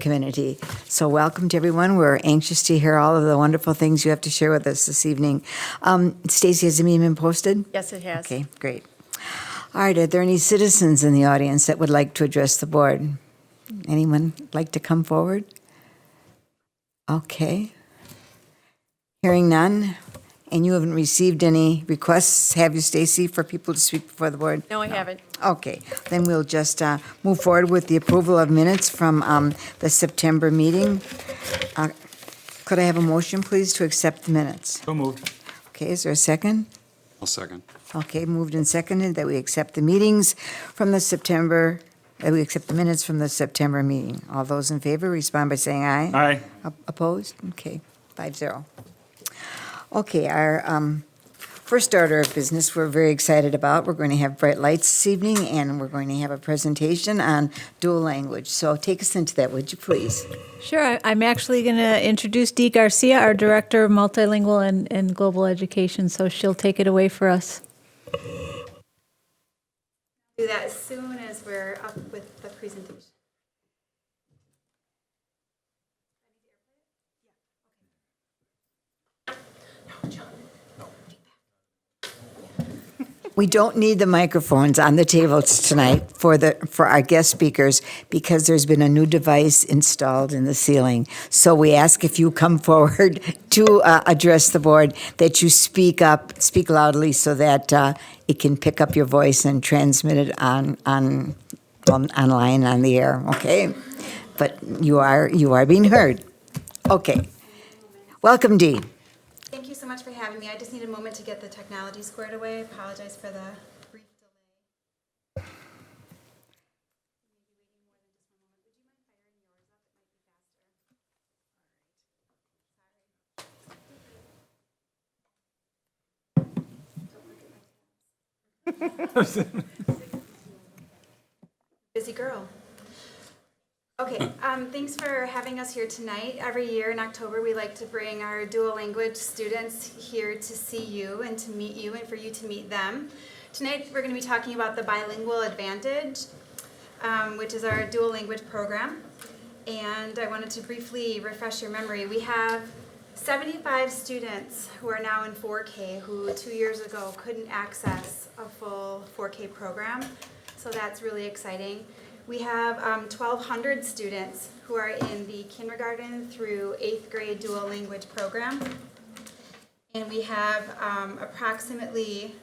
community. So welcome to everyone. We're anxious to hear all of the wonderful things you have to share with us this evening. Stacy, has the meeting been posted? Yes, it has. Okay, great. All right, are there any citizens in the audience that would like to address the board? Anyone like to come forward? Okay. Hearing none, and you haven't received any requests, have you, Stacy, for people to speak before the board? No, I haven't. Okay, then we'll just move forward with the approval of minutes from the September meeting. Could I have a motion, please, to accept the minutes? So moved. Okay, is there a second? I'll second. Okay, moved and seconded that we accept the meetings from the September, that we accept the minutes from the September meeting. All those in favor, respond by saying aye. Aye. Opposed? Okay, 5-0. Okay, our first order of business we're very excited about. We're going to have bright lights this evening, and we're going to have a presentation on dual language. So take us into that, would you please? Sure. I'm actually going to introduce Dee Garcia, our Director of Multilingual and Global Education, so she'll take it away for us. Do that as soon as we're up with the presentation. We don't need the microphones on the tables tonight for our guest speakers because there's been a new device installed in the ceiling. So we ask if you come forward to address the board, that you speak loudly so that it can pick up your voice and transmit it online on the air, okay? But you are being heard. Okay. Welcome, Dee. Thank you so much for having me. I just need a moment to get the technology squared away. I apologize for the brief delay. Busy girl. Okay, thanks for having us here tonight. Every year in October, we like to bring our dual language students here to see you and to meet you and for you to meet them. Tonight, we're going to be talking about the Bilingual Advantage, which is our dual language program. And I wanted to briefly refresh your memory. We have 75 students who are now in 4K who 2 years ago couldn't access a full 4K program. So that's really exciting. We have 1,200 students who are in the kindergarten through 8th grade dual language program. And we have approximately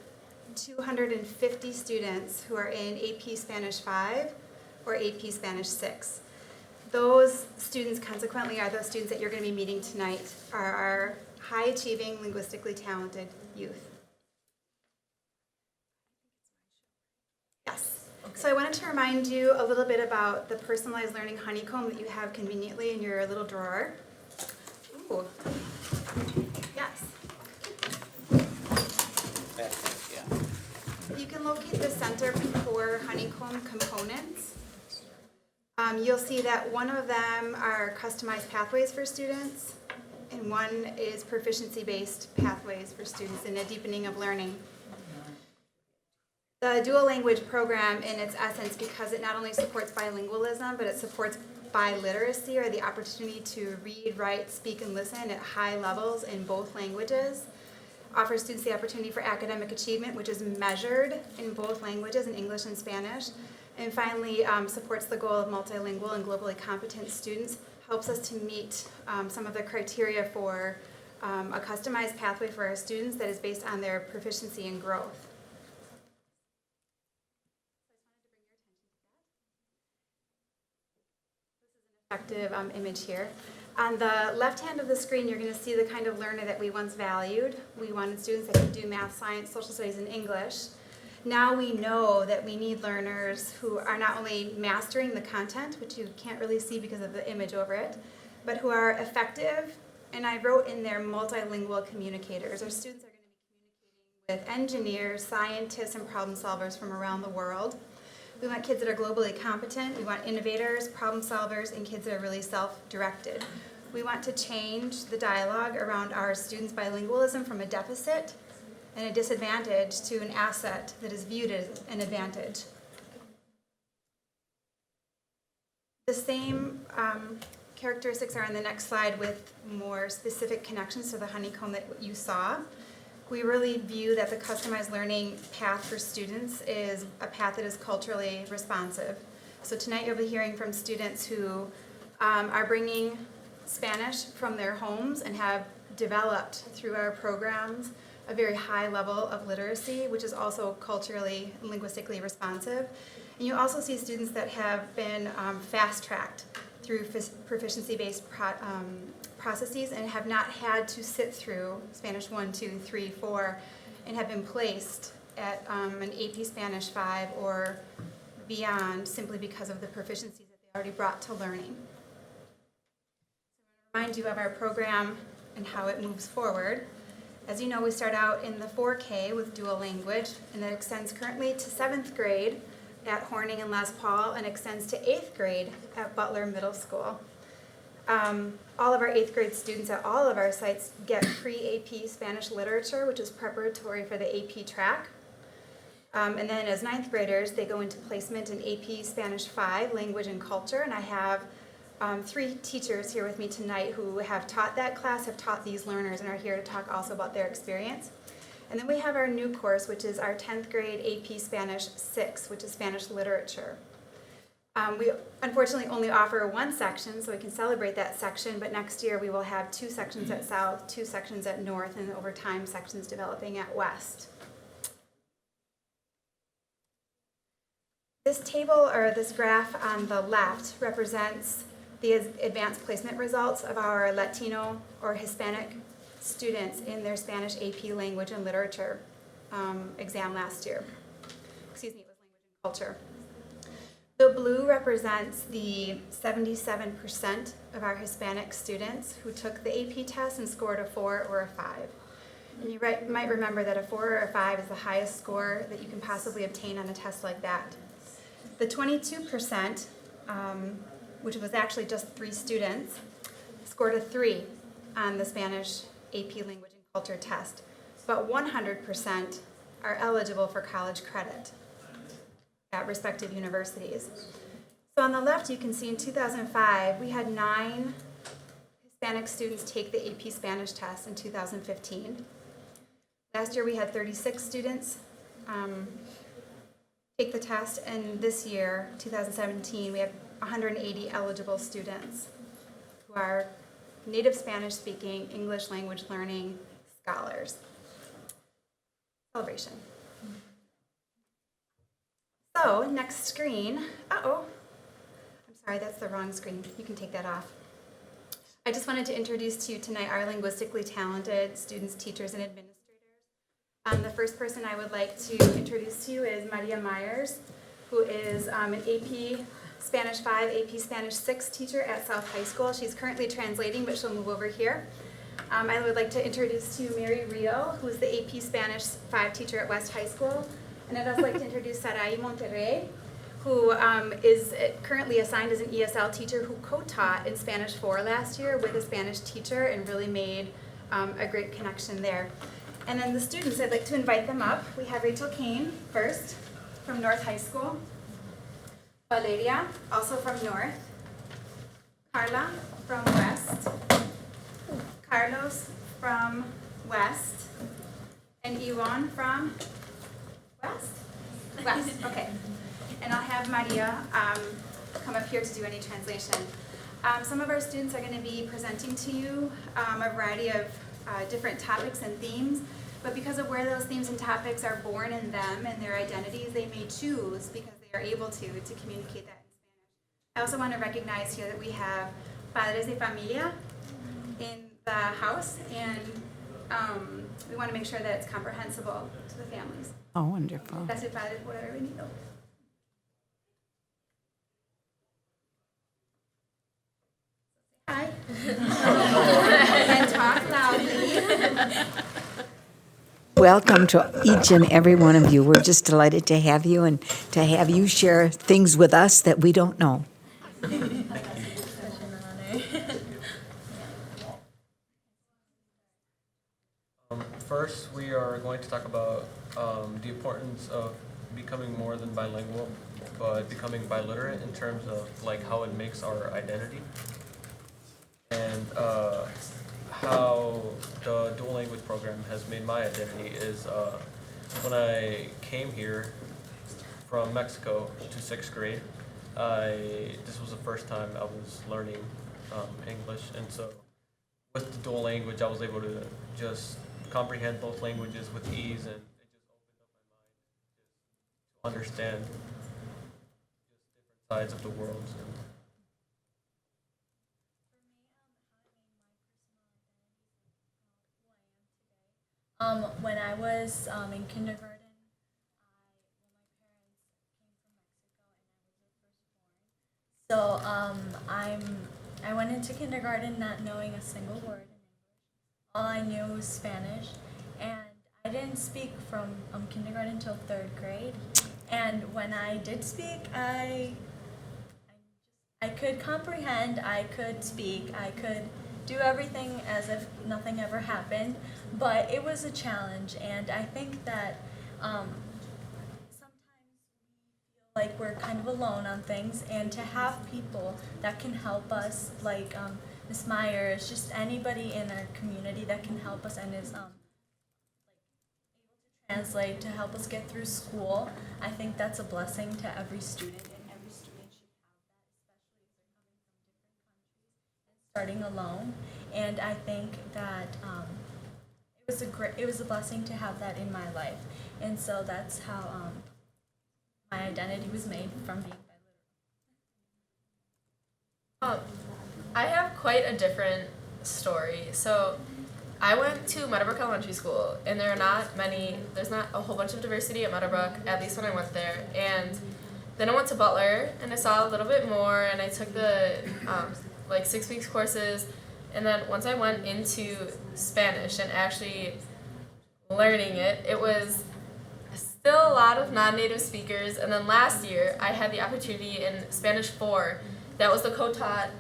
250 students who are in AP Spanish 5 or AP Spanish 6. Those students, consequently, are those students that you're going to be meeting tonight, are our high-achieving, linguistically talented youth. Yes. So I wanted to remind you a little bit about the personalized learning honeycomb that you have conveniently in your little drawer. Ooh. Yes. You can locate the center core honeycomb components. You'll see that one of them are customized pathways for students, and one is proficiency-based pathways for students in a deepening of learning. The dual language program, in its essence, because it not only supports bilingualism, but it supports biliteracy, or the opportunity to read, write, speak, and listen at high levels in both languages, offers students the opportunity for academic achievement, which is measured in both languages, in English and Spanish, and finally supports the goal of multilingual and globally competent students, helps us to meet some of the criteria for a customized pathway for our students that is based on their proficiency and growth. Image here. On the left hand of the screen, you're going to see the kind of learner that we once valued. We wanted students that could do math, science, social studies, and English. Now we know that we need learners who are not only mastering the content, which you can't really see because of the image over it, but who are effective, and I wrote in there multilingual communicators. Our students are going to be communicating with engineers, scientists, and problem solvers from around the world. We want kids that are globally competent. We want innovators, problem solvers, and kids that are really self-directed. We want to change the dialogue around our students' bilingualism from a deficit and a disadvantage to an asset that is viewed as an advantage. The same characteristics are on the next slide with more specific connections to the honeycomb that you saw. We really view that the customized learning path for students is a path that is culturally responsive. So tonight you'll be hearing from students who are bringing Spanish from their homes and have developed through our programs a very high level of literacy, which is also culturally and linguistically responsive. And you also see students that have been fast-tracked through proficiency-based processes and have not had to sit through Spanish 1, 2, 3, 4, and have been placed at an AP Spanish 5 or beyond simply because of the proficiencies that they already brought to learning. So I want to remind you of our program and how it moves forward. As you know, we start out in the 4K with dual language, and that extends currently to 7th grade at Horning and Les Paul and extends to 8th grade at Butler Middle School. All of our 8th grade students at all of our sites get pre-AP Spanish literature, which is preparatory for the AP track. And then as 9th graders, they go into placement in AP Spanish 5, Language and Culture, and I have 3 teachers here with me tonight who have taught that class, have taught these learners, and are here to talk also about their experience. And then we have our new course, which is our 10th grade AP Spanish 6, which is Spanish Literature. We unfortunately only offer one section, so we can celebrate that section, but next year we will have 2 sections at South, 2 sections at North, and over time sections developing at West. This table, or this graph on the left, represents the advanced placement results of our Latino or Hispanic students in their Spanish AP Language and Literature exam last year. Excuse me, it was Language and Culture. The blue represents the 77% of our Hispanic students who took the AP test and scored a 4 or a 5. And you might remember that a 4 or a 5 is the highest score that you can possibly obtain on a test like that. The 22%, which was actually just 3 students, scored a 3 on the Spanish AP Language and Culture test, but 100% are eligible for college credit at respective universities. So on the left, you can see in 2005, we had 9 Hispanic students take the AP Spanish test in 2015. Last year, we had 36 students take the test, and this year, 2017, we have 180 eligible students who are native Spanish-speaking, English language learning scholars. Celebration. So, next screen. I'm sorry, that's the wrong screen. You can take that off. I just wanted to introduce to you tonight our linguistically talented students, teachers, and administrators. The first person I would like to introduce to you is Maria Myers, who is an AP Spanish 5, AP Spanish 6 teacher at South High School. She's currently translating, but she'll move over here. I would like to introduce to you Mary Rio, who is the AP Spanish 5 teacher at West High School. And I'd also like to introduce Sarai Monterrey, who is currently assigned as an ESL teacher who co-taught in Spanish 4 last year with a Spanish teacher and really made a great connection there. And then the students, I'd like to invite them up. We have Rachel Kane first from North High School. Valeria, also from North. Carla from West. Carlos from West. And Yvonne from West? West, okay. And I'll have Maria come up here to do any translation. Some of our students are going to be presenting to you a variety of different topics and themes, but because of where those themes and topics are born in them and their identities, they may choose, because they are able to communicate that in Spanish. I also want to recognize here that we have Padres de Familia in the house, and we want to make sure that it's comprehensible to the families. Oh, wonderful. Gracias, Padre, por haber venido. Hi. And talk loudly. Welcome to each and every one of you. We're just delighted to have you and to have you share things with us that we don't know. First, we are going to talk about the importance of becoming more than bilingual, but becoming biliterate in terms of like how it makes our identity, and how the dual language program has made my identity is when I came here from Mexico to sixth grade, this was the first time I was learning English, and so with the dual language, I was able to just comprehend both languages with ease, and it just opened up my mind to understand just different sides of the world. When I was in kindergarten, so I went into kindergarten not knowing a single word. All I knew was Spanish, and I didn't speak from kindergarten till third grade. And when I did speak, I could comprehend, I could speak, I could do everything as if nothing ever happened, but it was a challenge, and I think that sometimes we feel like we're kind of alone on things, and to have people that can help us, like Miss Myers, just anybody in our community that can help us and is translate to help us get through school, I think that's a blessing to every student, and every student should have that, especially if they're coming from different countries and starting alone. And I think that it was a blessing to have that in my life, and so that's how my identity was made from being bilingual. I have quite a different story. So I went to Meadowbrook Elementary School, and there's not a whole bunch of diversity at Meadowbrook, at least when I went there. And then I went to Butler, and I saw a little bit more, and I took the like 6 weeks courses. And then once I went into Spanish and actually learning it, it was still a lot of non-native speakers. And then last year, I had the opportunity in Spanish 4. That was the co-taught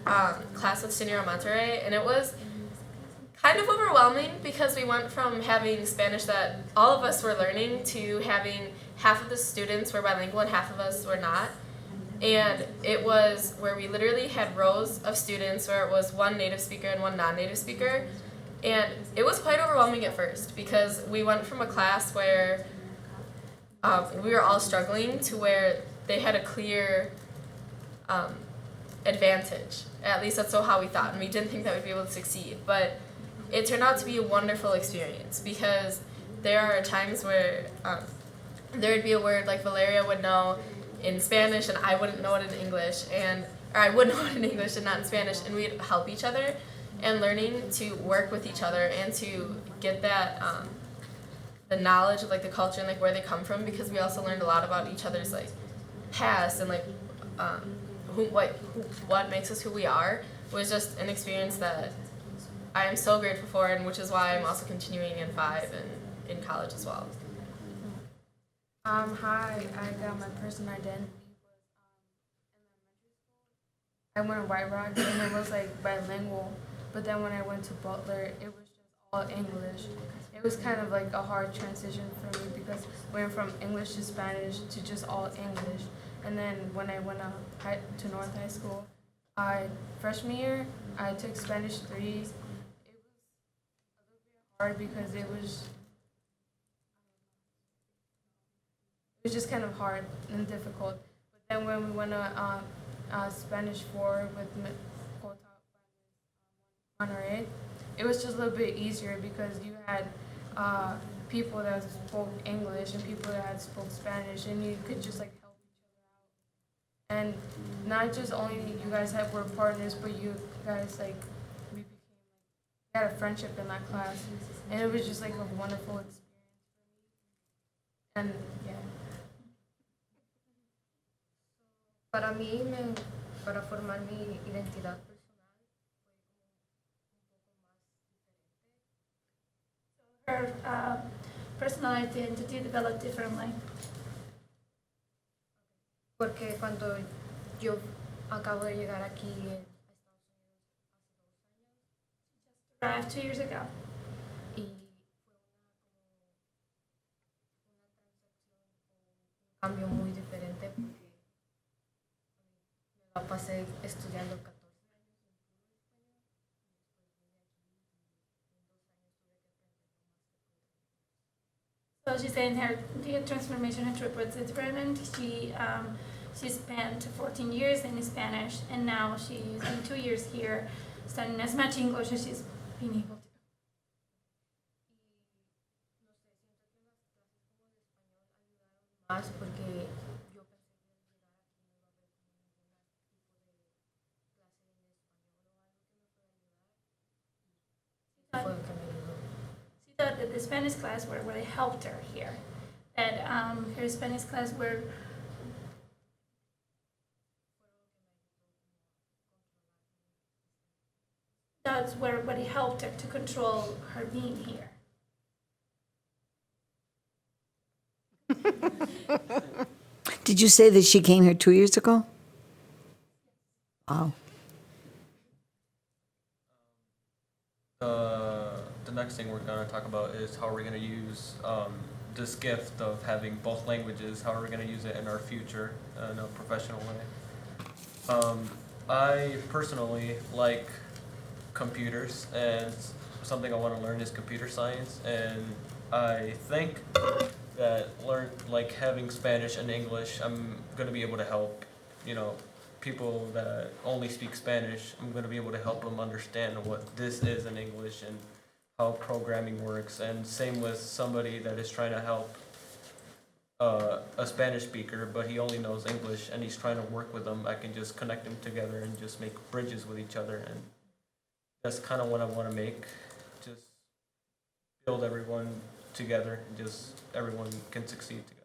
class with Senora Monterrey, and it was kind of overwhelming because we went from having Spanish that all of us were learning to having half of the students were bilingual and half of us were not. And it was where we literally had rows of students where it was one native speaker and one non-native speaker. And it was quite overwhelming at first because we went from a class where we were all struggling to where they had a clear advantage. At least that's how we thought, and we didn't think that we'd be able to succeed. But it turned out to be a wonderful experience because there are times where there would be a word like Valeria would know in Spanish and I wouldn't know it in English, or I would know it in English and not in Spanish, and we'd help each other and learning to work with each other and to get that the knowledge of like the culture and like where they come from, because we also learned a lot about each other's like past and like what makes us who we are. Was just an experience that I am so grateful for, and which is why I'm also continuing in 5 and in college as well. Hi, I got my personal identity I went to White Rock and it was like bilingual, but then when I went to Butler, it was just all English. It was kind of like a hard transition for me because we went from English to Spanish to just all English. And then when I went to North High School, freshman year, I took Spanish 3. It was a little bit hard because it was just kind of hard and difficult. But then when we went to Spanish 4 with Monterey, it was just a little bit easier because you had people that spoke English and people that had spoke Spanish, and you could just like help each other out. And not just only you guys were partners, but you guys we had a friendship in that class, and it was just like a wonderful experience for me. And yeah. Para formar mi identidad personal fue como un poco más diferente. Her personal identity developed differently. Porque cuando yo acabo de llegar aquí a Arrived 2 years ago. Estados Unidos y fue pasé estudiando 14 años en puro español y después vine aquí y no 2 años tuve que aprender lo más que pude. So she's saying her the transformation in trip was different. She spent 14 years in Spanish, and now she's been 2 years here, studying as much English as she's been able to. Y no sé, siento que las clases como de español ayudaron más porque yo pensé que al llegar aquí no iba a haber como ningún tipo de clase en español o algo que me fuera a ayudar y eso fue lo que me ayudó. She thought that the Spanish class were really helped her here. That her Spanish class were that's where what it helped her to control her being here. Did you say that she came here 2 years ago? Wow. The next thing we're going to talk about is how we're going to use this gift of having both languages, how are we going to use it in our future in a professional way. I personally like computers, and something I want to learn is computer science, and I think that having Spanish and English, I'm going to be able to help, people that only speak Spanish. I'm going to be able to help them understand what this is in English and how programming works, and same with somebody that is trying to help a Spanish speaker, but he only knows English and he's trying to work with them. I can just connect them together and just make bridges with each other, and that's kind of what I want to make. Just build everyone together, and just everyone can succeed together.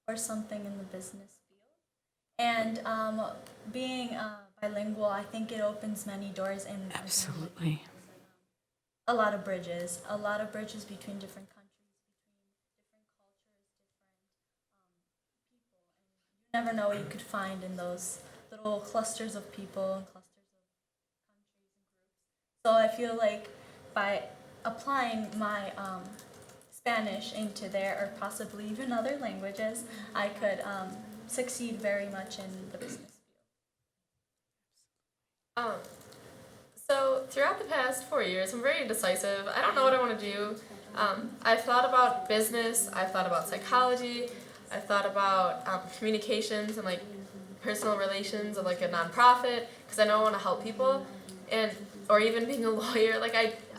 Or something in the business field. And being bilingual, I think it opens many doors and Absolutely. a lot of bridges between different countries, between different cultures, different people. And you never know what you could find in those little clusters of people and clusters of countries and groups. So I feel like by applying my Spanish into there, or possibly even other languages, I could succeed very much in the business field. So throughout the past 4 years, I'm very indecisive. I don't know what I want to do. I've thought about business. I've thought about psychology. I've thought about communications and personal relations of a nonprofit, because I know I want to help people, or even being a lawyer.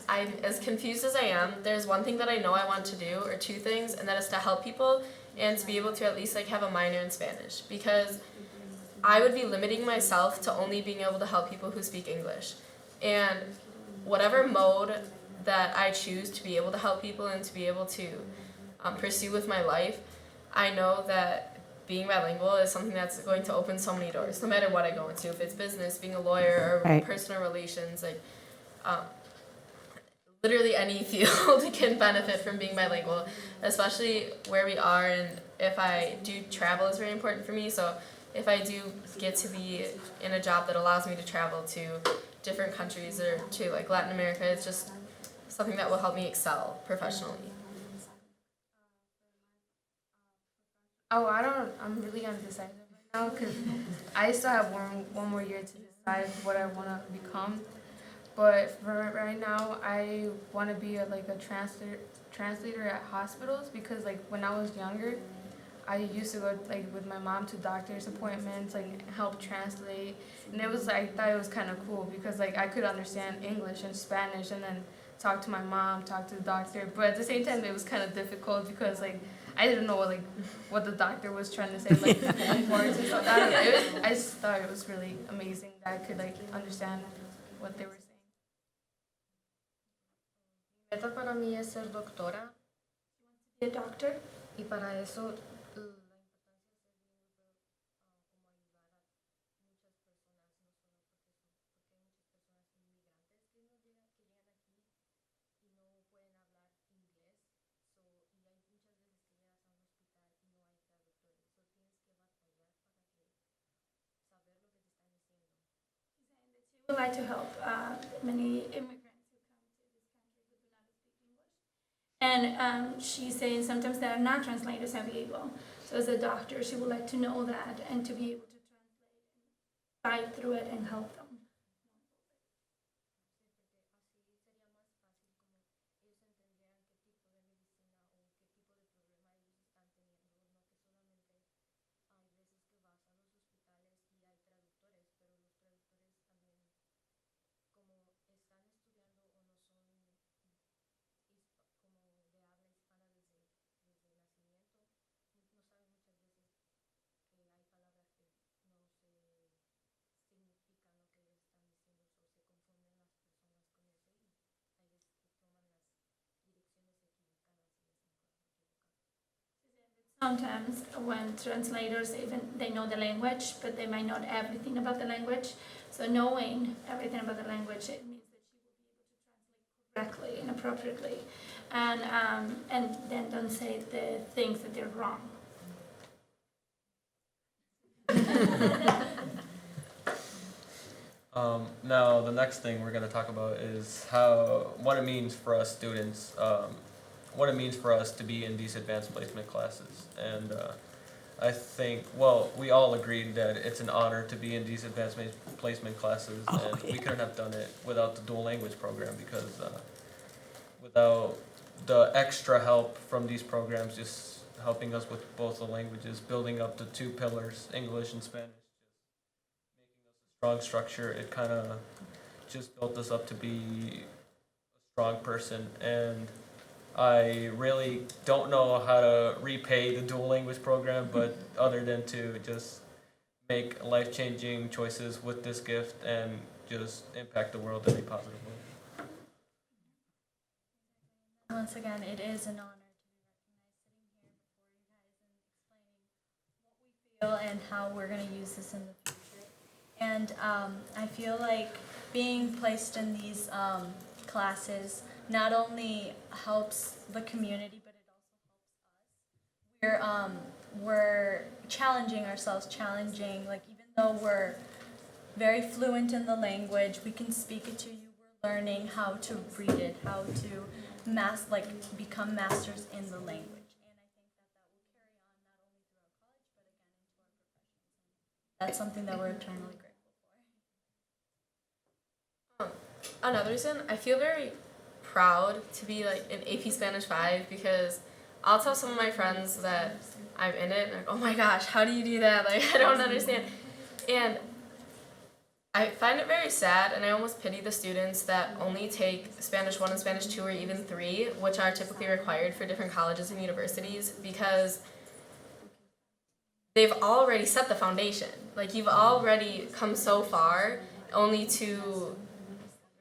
I'm as confused as I am. There's one thing that I know I want to do, or two things, and that is to help people and to be able to at least have a minor in Spanish, because I would be limiting myself to only being able to help people who speak English. And whatever mode that I choose to be able to help people and to be able to pursue with my life, I know that being bilingual is something that's going to open so many doors, no matter what I go into. If it's business, being a lawyer, or Right. personal relations, literally any field can benefit from being bilingual, especially where we are. And if I do travel, is very important for me. So if I do get to be in a job that allows me to travel to different countries or to Latin America, it's just something that will help me excel professionally. I'm really undecided right now because I still have one more year to decide what I want to become. But for right now, I want to be a translator at hospitals, because when I was younger, I used to go with my mom to doctor's appointments, help translate, and I thought it was kind of cool because I could understand English and Spanish and then talk to my mom, talk to the doctor. But at the same time, it was kind of difficult because I didn't know what the doctor was trying to say, different words and stuff. I don't know. I just thought it was really amazing that I could understand what they were saying. Mi meta para mí es ser doctora Be a doctor. y para eso la importancia de ser bilingüe como ayudar a muchas personas, no solo porque hay muchas personas inmigrantes que llegan aquí y no pueden hablar inglés, y hay muchas veces que llegas a un hospital y no hay traductores, tienes que batallar para saber lo que te están diciendo. She would like to help many immigrants who come to this country who do not speak English, And she's saying sometimes there are not translators available. So as a doctor, she would like to know that and to be able to translate, guide through it, and help them. Sometimes when translators, even they know the language, but they might not everything about the language. So knowing everything about the language, it means that she will be able to translate correctly and appropriately, and then don't say the things that they're wrong. Now, the next thing we're going to talk about is what it means for us students, what it means for us to be in these advanced placement classes. And I think, well, we all agreed that it's an honor to be in these advanced placement classes, and we couldn't have done it without the dual language program, because without the extra help from these programs, just helping us with both the languages, building up the two pillars, English and Spanish, strong structure, it kind of just built us up to be a strong person. And I really don't know how to repay the dual language program, but other than to just make life-changing choices with this gift and just impact the world in a positive way. Once again, it is an honor to be recognized sitting here before you guys and explaining what we feel and how we're going to use this in the future. And I feel like being placed in these classes not only helps the community, but it also helps us. We're challenging ourselves, like even though we're very fluent in the language, we can speak it to you. We're learning how to read it, how to become masters in the language. And I think that will carry on not only throughout college, but again into our professions. And that's something that we're eternally grateful for. Another reason, I feel very proud to be like in AP Spanish 5, because I'll tell some of my friends that I'm in it and like, oh my gosh, how do you do that? Like, I don't understand. And I find it very sad, and I almost pity the students that only take Spanish 1 and Spanish 2 or even 3, which are typically required for different colleges and universities, because they've already set the foundation. Like, you've already come so far only to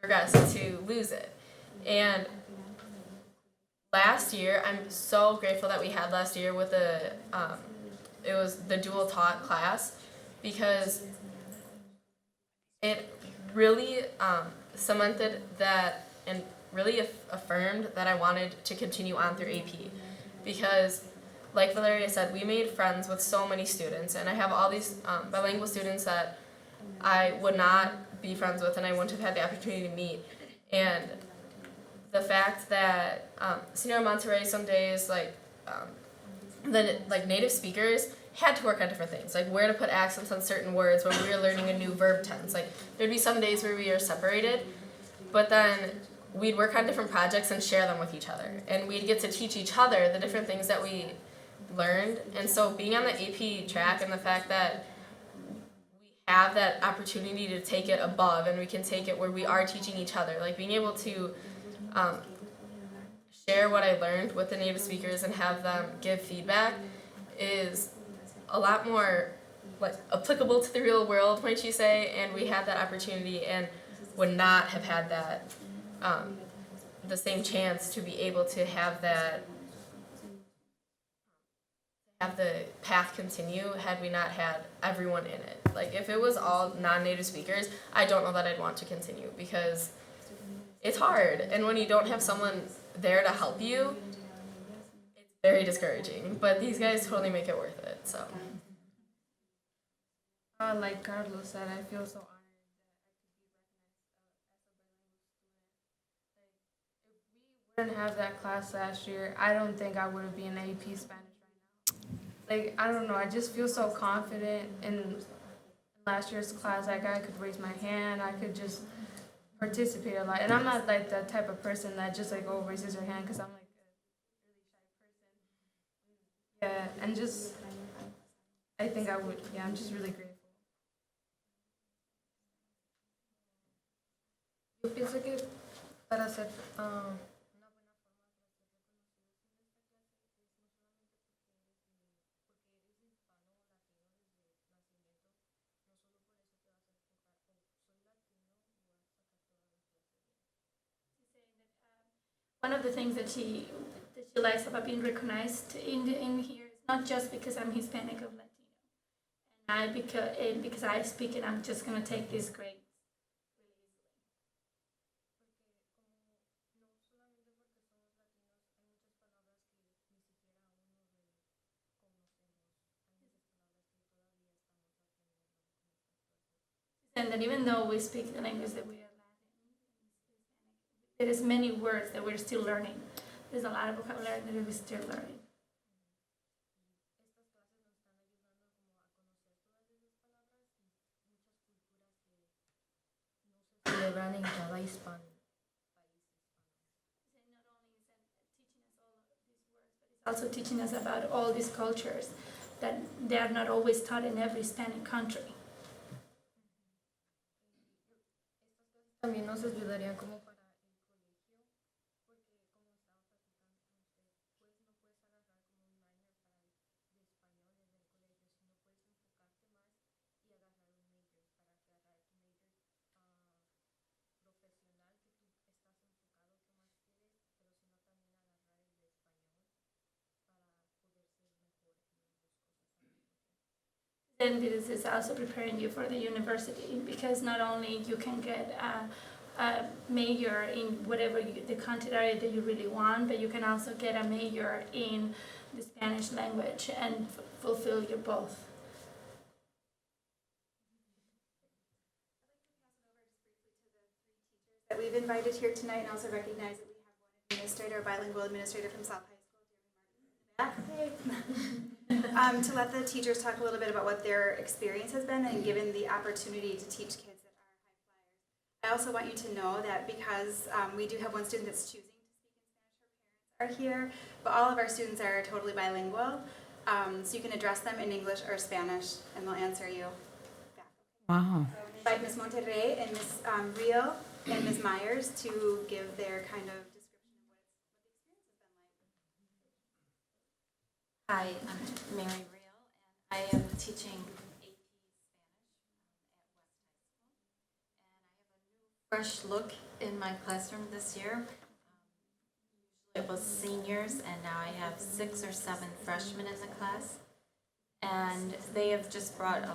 regress, to lose it. And last year, I'm so grateful that we had last year with it was the dual taught class, because it really cemented that and really affirmed that I wanted to continue on through AP, because like Valeria said, we made friends with so many students, and I have all these bilingual students that I would not be friends with and I wouldn't have had the opportunity to meet. And the fact that Senora Monterrey some days, the native speakers had to work on different things, like where to put accents on certain words when we were learning a new verb tense. Like, there'd be some days where we were separated, but then we'd work on different projects and share them with each other. And we'd get to teach each other the different things that we learned. And so being on the AP track and the fact that we have that opportunity to take it above, and we can take it where we are teaching each other, like being able to share what I learned with the native speakers and have them give feedback is a lot more applicable to the real world, might you say, and we had that opportunity and would not have had that the same chance to be able to have the path continue had we not had everyone in it. Like, if it was all non-native speakers, I don't know that I'd want to continue, because it's hard, and when you don't have someone there to help you, it's very discouraging. But these guys totally make it worth it. So, Like Carlos said, I feel so honored that I could be recognized as a bilingual student. Like, if we didn't have that class last year, I don't think I would have been AP Spanish right now. Like, I don't know, I just feel so confident in last year's class. Like, I could raise my hand, I could just participate a lot. And I'm not like the type of person that just like, oh, raises her hand because I'm like a really shy person. Yeah, and just, I think I would, yeah, I'm just really grateful. Yo pienso que para ser una buena forma para ser reconocidos en esta clase es no solamente porque eres hispano o latino desde nacimiento, no solo por eso te vas a enfocar, o soy latino, voy a sacar toda la clase bien. One of the things that she likes about being recognized in here is not just because I'm Hispanic or Latino, and because I speak it, I'm just gonna take this grade. Porque como no solamente porque somos latinos, hay muchas palabras que ni siquiera uno reconocemos, hay muchas palabras que todavía estamos aprendiendo con estas clases. And that even though we speak the language that we are Latin, there is many words that we're still learning. There's a lot of vocabulary that we're still learning. Estas clases nos están ayudando como a conocer todas esas palabras y muchas culturas que no se celebran en cada país hispano. Also teaching us about all these cultures that they are not always taught in every Hispanic country. Estas clases también nos ayudarían como para el colegio, porque como estaba platicando con usted, pues no puedes agarrar como un minor de español en el colegio, sino puedes enfocarte más y agarrar un major para agarrar tu major profesional que tú estás enfocado que más quieres, pero sino también agarrar el de español para poder ser mejor en las dos cosas al mismo tiempo. Then this is also preparing you for the university because not only you can get a major in whatever the content area that you really want, but you can also get a major in the Spanish language and fulfill your both. That we've invited here tonight, and also recognize that we have one administrator, a bilingual administrator from South High School, Jeremy Martin, in the back. To let the teachers talk a little bit about what their experience has been and given the opportunity to teach kids that are high flyers. I also want you to know that because we do have one student that's choosing to speak in Spanish, her parents are here, but all of our students are totally bilingual, so you can address them in English or Spanish, and they'll answer you back. Wow. Invite Ms. Monterrey and Ms. Real and Ms. Myers to give their kind of description of what the experience has been like. Hi, I'm Mary Real, and I am teaching AP Spanish at West High School. And I have a new fresh look in my classroom this year. Usually it was seniors, and now I have 6 or 7 freshmen in the class. And they have just brought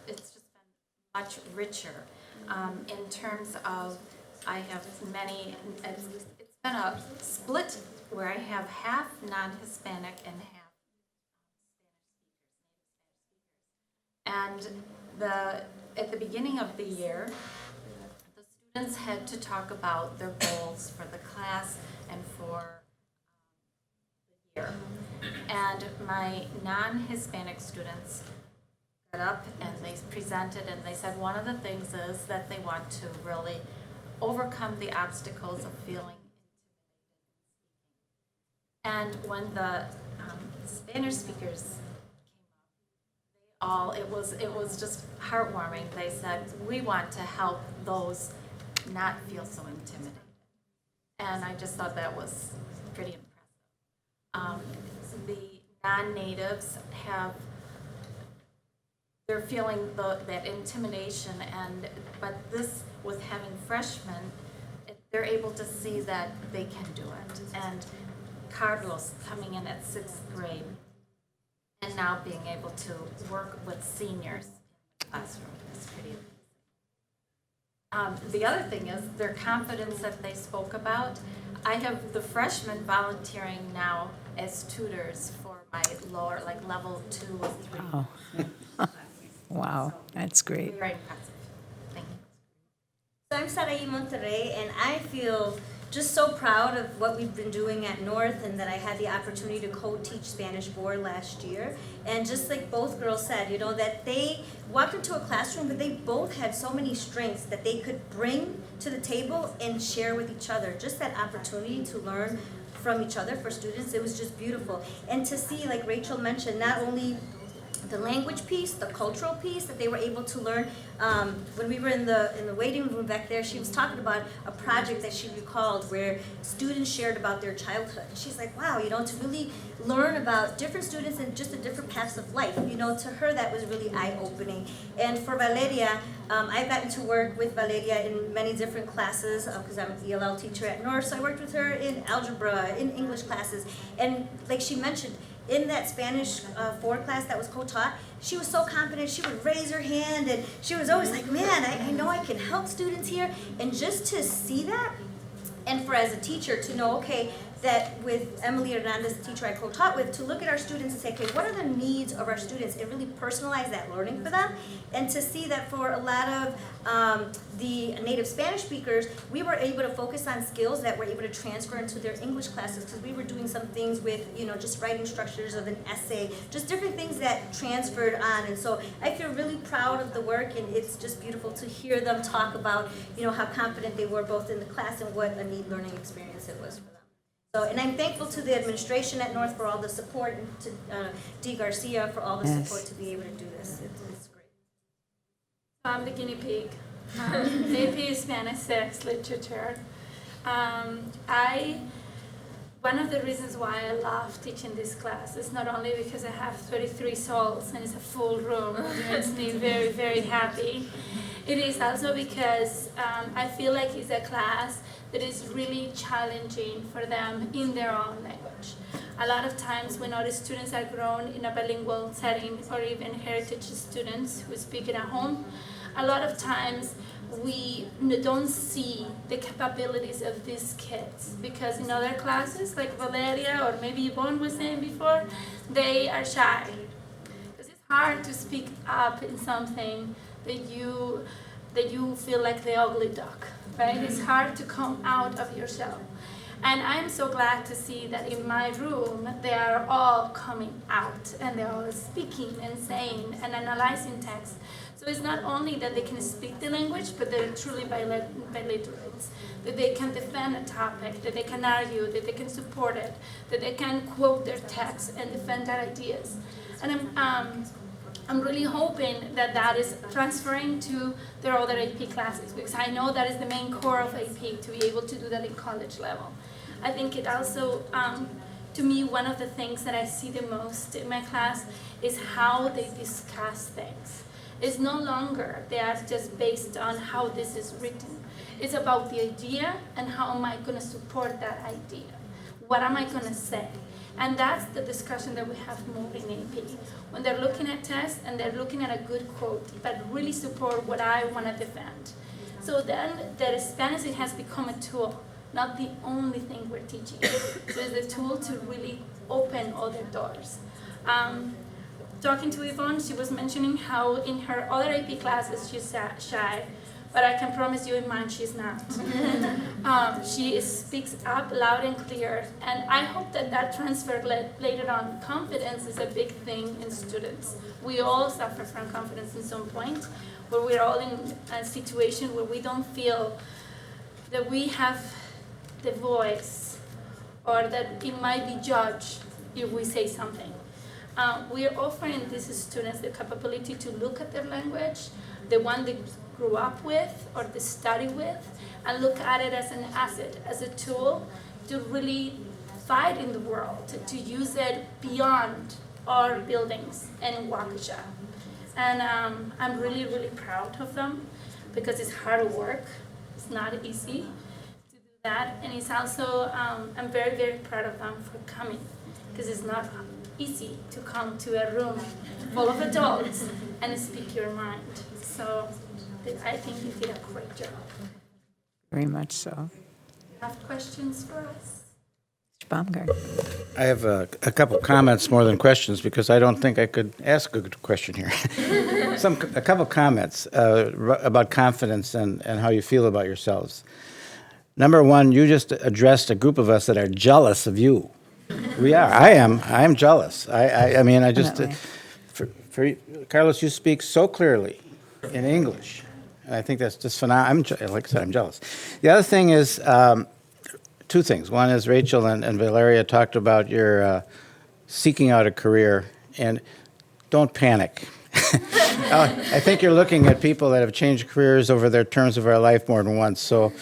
it's just been much richer. In terms of, I have many, it's been a split where I have half non-Hispanic and half Spanish speakers, native Spanish speakers. And at the beginning of the year, the students had to talk about their goals for the class and for the year. And my non-Hispanic students got up and they presented and they said one of the things is that they want to really overcome the obstacles of feeling intimidated in speaking. And when the Spanish speakers came up, it was just heartwarming. They said, we want to help those not feel so intimidated. And I just thought that was pretty impressive. The non-natives they're feeling that intimidation, but this, with having freshmen, they're able to see that they can do it. And Carlos coming in at 6th grade and now being able to work with seniors in the classroom is pretty amazing. The other thing is their confidence that they spoke about. I have the freshmen volunteering now as tutors for my lower, like level 2 or 3. Wow. Wow, that's great. Very impressive. Thank you. So I'm Sarai Monterrey, and I feel just so proud of what we've been doing at North, and that I had the opportunity to co-teach Spanish board last year. And just like both girls said, you know, that they walked into a classroom, but they both had so many strengths that they could bring to the table and share with each other. Just that opportunity to learn from each other for students, it was just beautiful. And to see, like Rachel mentioned, not only the language piece, the cultural piece that they were able to learn. When we were in the waiting room back there, she was talking about a project that she recalled where students shared about their childhood. And she's like, wow, you know, to really learn about different students and just the different paths of life, you know, to her that was really eye-opening. And for Valeria, I've gotten to work with Valeria in many different classes because I'm an ELL teacher at North, so I worked with her in algebra, in English classes, and like she mentioned, in that Spanish 4 class that was co-taught, she was so confident, she would raise her hand, and she was always like, man, I know I can help students here. And just to see that, and for as a teacher to know, okay, that with Emily Hernandez, the teacher I co-taught with, to look at our students and say, okay, what are the needs of our students, and really personalize that learning for them. And to see that for a lot of the native Spanish speakers, we were able to focus on skills that were able to transfer into their English classes, because we were doing some things with, you know, just writing structures of an essay, just different things that transferred on. And so I feel really proud of the work, and it's just beautiful to hear them talk about, you know, how confident they were both in the class and what a neat learning experience it was for them. So, and I'm thankful to the administration at North for all the support, and to Dee Garcia for all the support to be able to do this. It's great. I'm the guinea pig. AP Spanish 6 literature. One of the reasons why I love teaching this class is not only because I have 33 souls and it's a full room, it makes me very, very happy. It is also because I feel like it's a class that is really challenging for them in their own language. A lot of times when our students are grown in a bilingual setting, or even heritage students who speak it at home, a lot of times we don't see the capabilities of these kids, because in other classes, like Valeria or maybe Yvonne was saying before, they are shy. Because it's hard to speak up in something that you feel like the ugly duck, right? It's hard to come out of yourself. And I'm so glad to see that in my room, they are all coming out, and they're all speaking and saying and analyzing text. So it's not only that they can speak the language, but they're truly biliterates, that they can defend a topic, that they can argue, that they can support it, that they can quote their text and defend their ideas. And I'm really hoping that that is transferring to their other AP classes, because I know that is the main core of AP, to be able to do that in college level. I think it also, to me, one of the things that I see the most in my class is how they discuss things. It's no longer they are just based on how this is written. It's about the idea and how am I going to support that idea. What am I going to say? And that's the discussion that we have more in AP. When they're looking at tests and they're looking at a good quote, but really support what I want to defend. So then the Spanish, it has become a tool, not the only thing we're teaching. So it's a tool to really open other doors. Talking to Yvonne, she was mentioning how in her other AP classes she's shy, but I can promise you in mine she's not. She speaks up loud and clear, and I hope that that transfer later on. Confidence is a big thing in students. We all suffer from confidence in some point, where we're all in a situation where we don't feel that we have the voice, or that it might be judged if we say something. We are offering these students the capability to look at their language, the one they grew up with or they study with, and look at it as an asset, as a tool to really fight in the world, to use it beyond our buildings in Waukesha. And I'm really, really proud of them, because it's hard work. It's not easy to do that. And it's also, I'm very, very proud of them for coming, because it's not easy to come to a room full of adults and speak your mind. So I think you did a great job. Very much so. Have questions for us? Mr. Baumgart. I have a couple comments more than questions, because I don't think I could ask a good question here. A couple comments about confidence and how you feel about yourselves. Number one, you just addressed a group of us that are jealous of you. We are. I am. I am jealous. I mean, I just, Definitely. Carlos, you speak so clearly in English. And I think that's just phenomenal. Like I said, I'm jealous. The other thing is, two things. One is Rachel and Valeria talked about your seeking out a career, and don't panic. I think you're looking at people that have changed careers over their terms of our life more than once. So,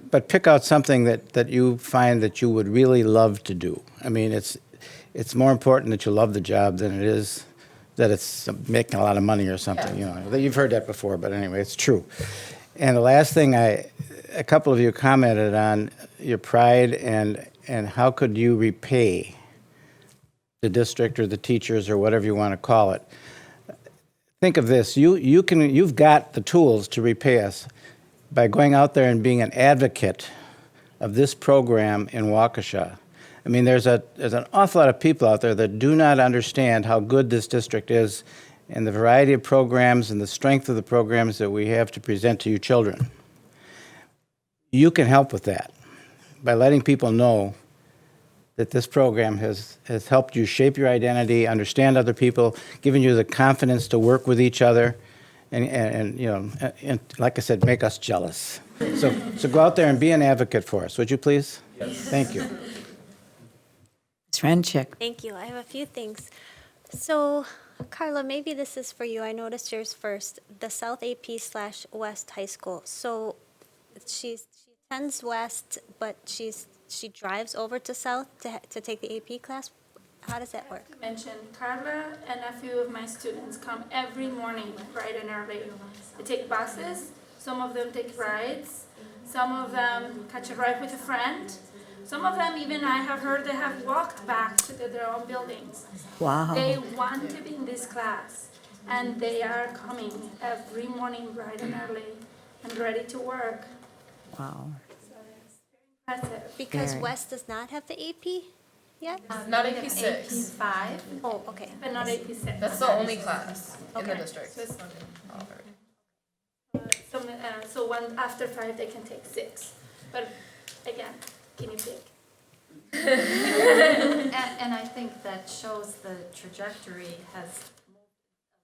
but pick out something that you find that you would really love to do. I mean, it's more important that you love the job than it is that it's making a lot of money or something. You know, you've heard that before, but anyway, it's true. And the last thing a couple of you commented on your pride and how could you repay the district or the teachers or whatever you want to call it. Think of this, you've got the tools to repay us by going out there and being an advocate of this program in Waukesha. I mean, there's an awful lot of people out there that do not understand how good this district is and the variety of programs and the strength of the programs that we have to present to you children. You can help with that by letting people know that this program has helped you shape your identity, understand other people, given you the confidence to work with each other, and you know, and like I said, make us jealous. So go out there and be an advocate for us, would you please? Yes. Thank you. Ms. Renchick. Thank you. I have a few things. So, Carla, maybe this is for you. I noticed yours first. The South AP/West High School. So, she attends West, but she drives over to South to take the AP class. How does that work? Mention Carla and a few of my students come every morning bright and early. They take buses. Some of them take rides. Some of them catch a ride with a friend. Some of them even, I have heard, they have walked back to their own buildings. Wow. They want to be in this class, and they are coming every morning bright and early and ready to work. Wow. Impressive. Because Very. West does not have the AP yet? Not AP6. AP5. Oh, okay. But not AP6. That's the only class in the Okay. district. So one after 5 they can take 6. But again, guinea pig. And I think that shows the trajectory has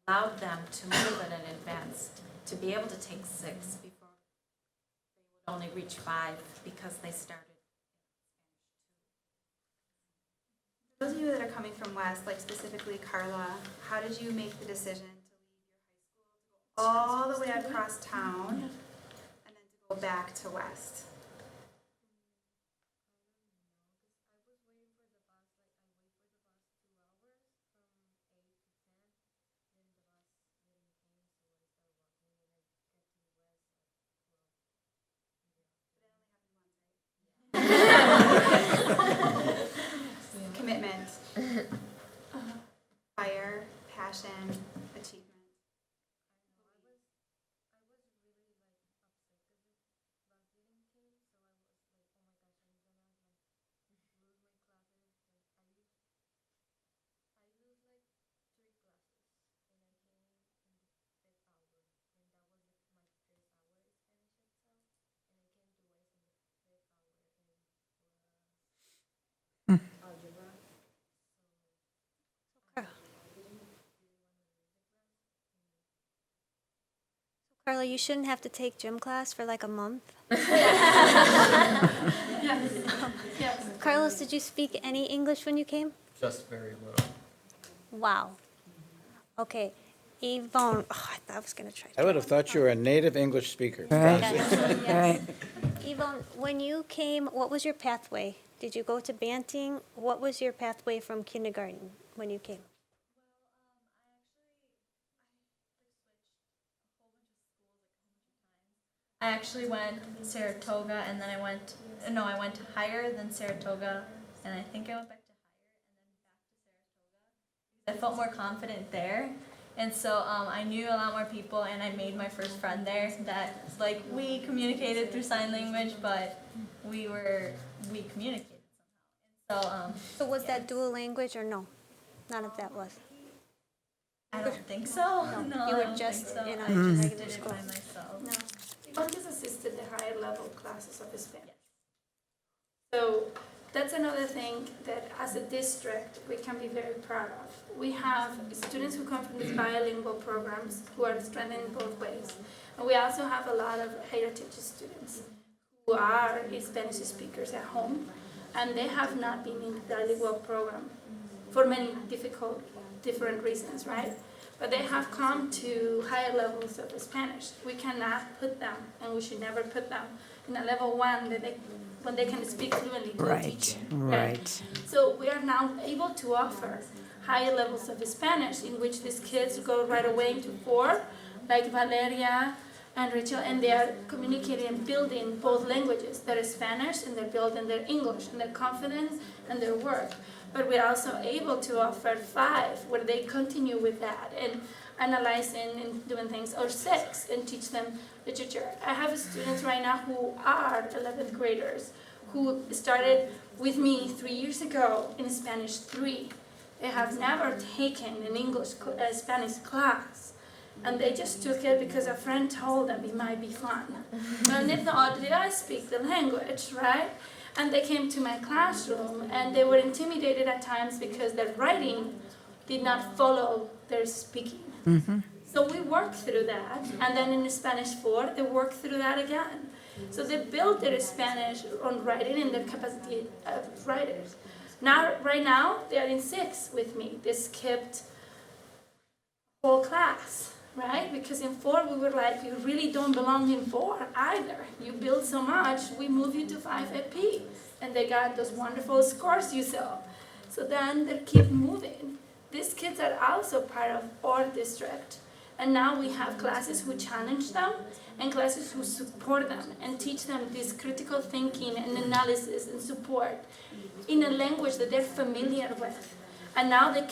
allowed them to move at an advance, to be able to take 6 before they would only reach 5 because they started. Those of you that are coming from West, like specifically Carla, how did you make the decision to leave your high school, all the way across town, and then to go back to West? Commitment, fire, passion, achievement. Carla, you shouldn't have to take gym class for like a month. Yes. Carlos, did you speak any English when you came? Just very little. Wow. Okay. Yvonne, I thought I was going to try. I would have thought you were a native English speaker. Right. Yes. Right. Yvonne, when you came, what was your pathway? Did you go to Banting? What was your pathway from kindergarten when you came? I actually went Saratoga, and then I went to higher than Saratoga, and I think I went back to higher, and then back to Saratoga. I felt more confident there, and so I knew a lot more people, and I made my first friend there. That like we communicated through sign language, but we communicated somehow. And so So was that dual language or no? None of that was. I don't think so. No, You I were don't just think so. in a I just regular did it school. by myself. No, Montes assisted the higher level classes of Spanish. So that's another thing that as a district we can be very proud of. We have students who come from these bilingual programs who are strengthened in both ways. And we also have a lot of heritage students who are Spanish speakers at home, and they have not been in the bilingual program for many different reasons, right? But they have come to higher levels of Spanish. We cannot put them, and we should never put them in a level one when they can speak fluently to a teacher. Right. So we are now able to offer higher levels of Spanish in which these kids go right away into 4, like Valeria and Rachel, and they are communicating and building both languages, their Spanish and they're building their English and their confidence and their work. But we're also able to offer 5 where they continue with that and analyzing and doing things, or 6 and teach them literature. I have students right now who are 11th graders who started with me 3 years ago in Spanish 3. They have never taken an Spanish class. And they just took it because a friend told them it might be fun. And they thought, did I speak the language, right? And they came to my classroom and they were intimidated at times because their writing did not follow their speaking. So we worked through that, and then in Spanish 4, they worked through that again. So they built their Spanish on writing and their capacity of writers. Right now, they are in 6 with me. They skipped whole class, right? Because in 4, we were like, you really don't belong in 4 either. You build so much, we move you to 5 AP. And they got those wonderful scores you saw. So then they keep moving. These kids are also part of our district. And now we have classes who challenge them and classes who support them and teach them this critical thinking and analysis and support in a language that they're familiar with. And now they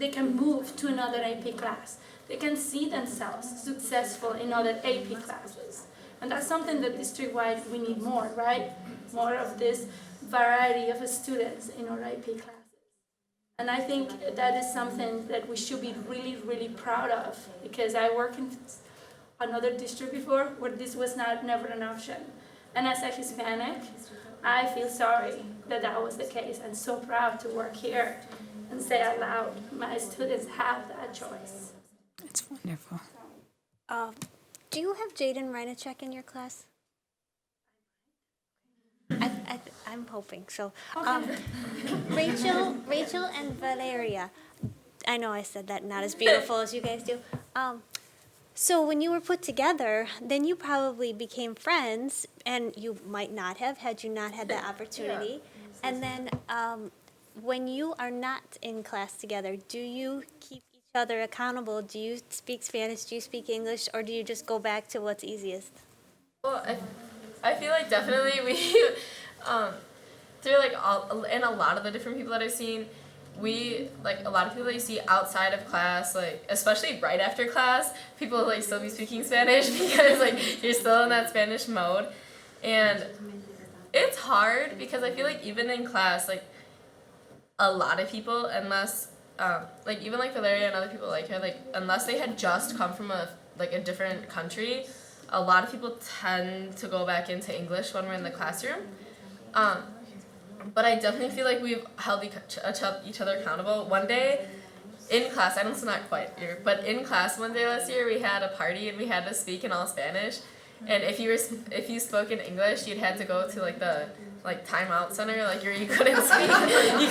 can move to another AP class. They can see themselves successful in other AP classes. And that's something that district-wide we need more, right? More of this variety of students in our AP classes. And I think that is something that we should be really, really proud of, because I worked in another district before where this was never an option. And as a Hispanic, I feel sorry that that was the case. I'm so proud to work here and say out loud, my students have that choice. It's wonderful. Do you have Jaden Reinacek in your class? I'm hoping so. Rachel and Valeria. I know I said that not as beautiful as you guys do. So when you were put together, then you probably became friends, and you might not have had you not had that opportunity. Yeah. And then when you are not in class together, do you keep each other accountable? Do you speak Spanish? Do you speak English? Or do you just go back to what's easiest? Well, I feel like definitely we, through and a lot of the different people that I've seen, a lot of people that you see outside of class, especially right after class, people still be speaking Spanish because you're still in that Spanish mode. And it's hard because I feel like even in class, a lot of people, unless, even Valeria and other people like her, unless they had just come from a different country, a lot of people tend to go back into English when we're in the classroom. But I definitely feel like we've held each other accountable. One day in class, I know it's not quite here, but in class one day last year, we had a party and we had to speak in all Spanish. And if you spoke in English, you'd had to go to the timeout center. You couldn't speak, you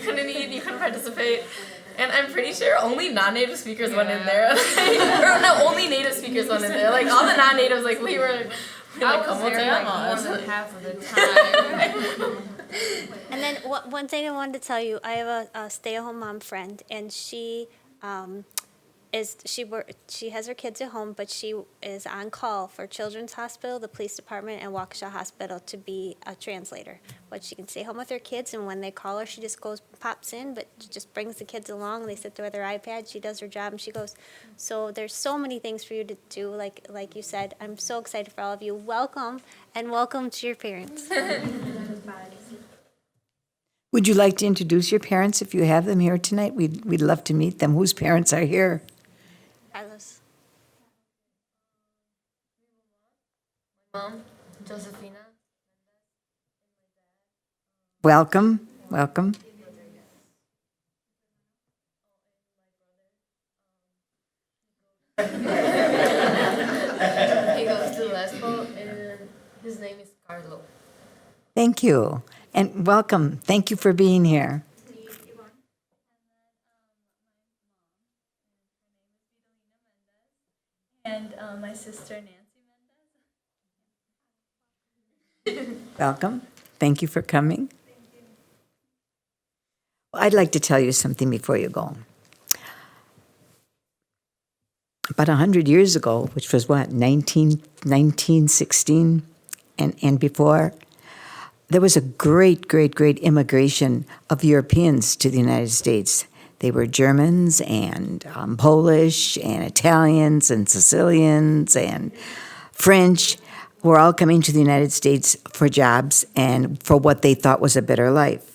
couldn't eat, you couldn't participate. And I'm pretty sure only non-native speakers went in there. Only native speakers went in there. All the non-natives, we were. I was there more than half of the time. And then one thing I wanted to tell you, I have a stay-at-home mom friend, and she she has her kids at home, but she is on call for Children's Hospital, the Police Department, and Waukesha Hospital to be a translator. But she can stay home with her kids, and when they call her, she just pops in, but she just brings the kids along. They sit there with their iPad. She does her job, and she goes. So there's so many things for you to do, like you said. I'm so excited for all of you. Welcome, and welcome to your parents. Would you like to introduce your parents if you have them here tonight? We'd love to meet them. Whose parents are here? Carlos. Mom, Josephina. Welcome, welcome. He goes to Lesbo, and his name is Carlo. Thank you, and welcome. Thank you for being here. And my sister Nancy Welcome. Thank you for coming. I'd like to tell you something before you go. About 100 years ago, which was what, 1916 and before, there was a great immigration of Europeans to the United States. They were Germans and Polish and Italians and Sicilians and French, were all coming to the United States for jobs and for what they thought was a better life.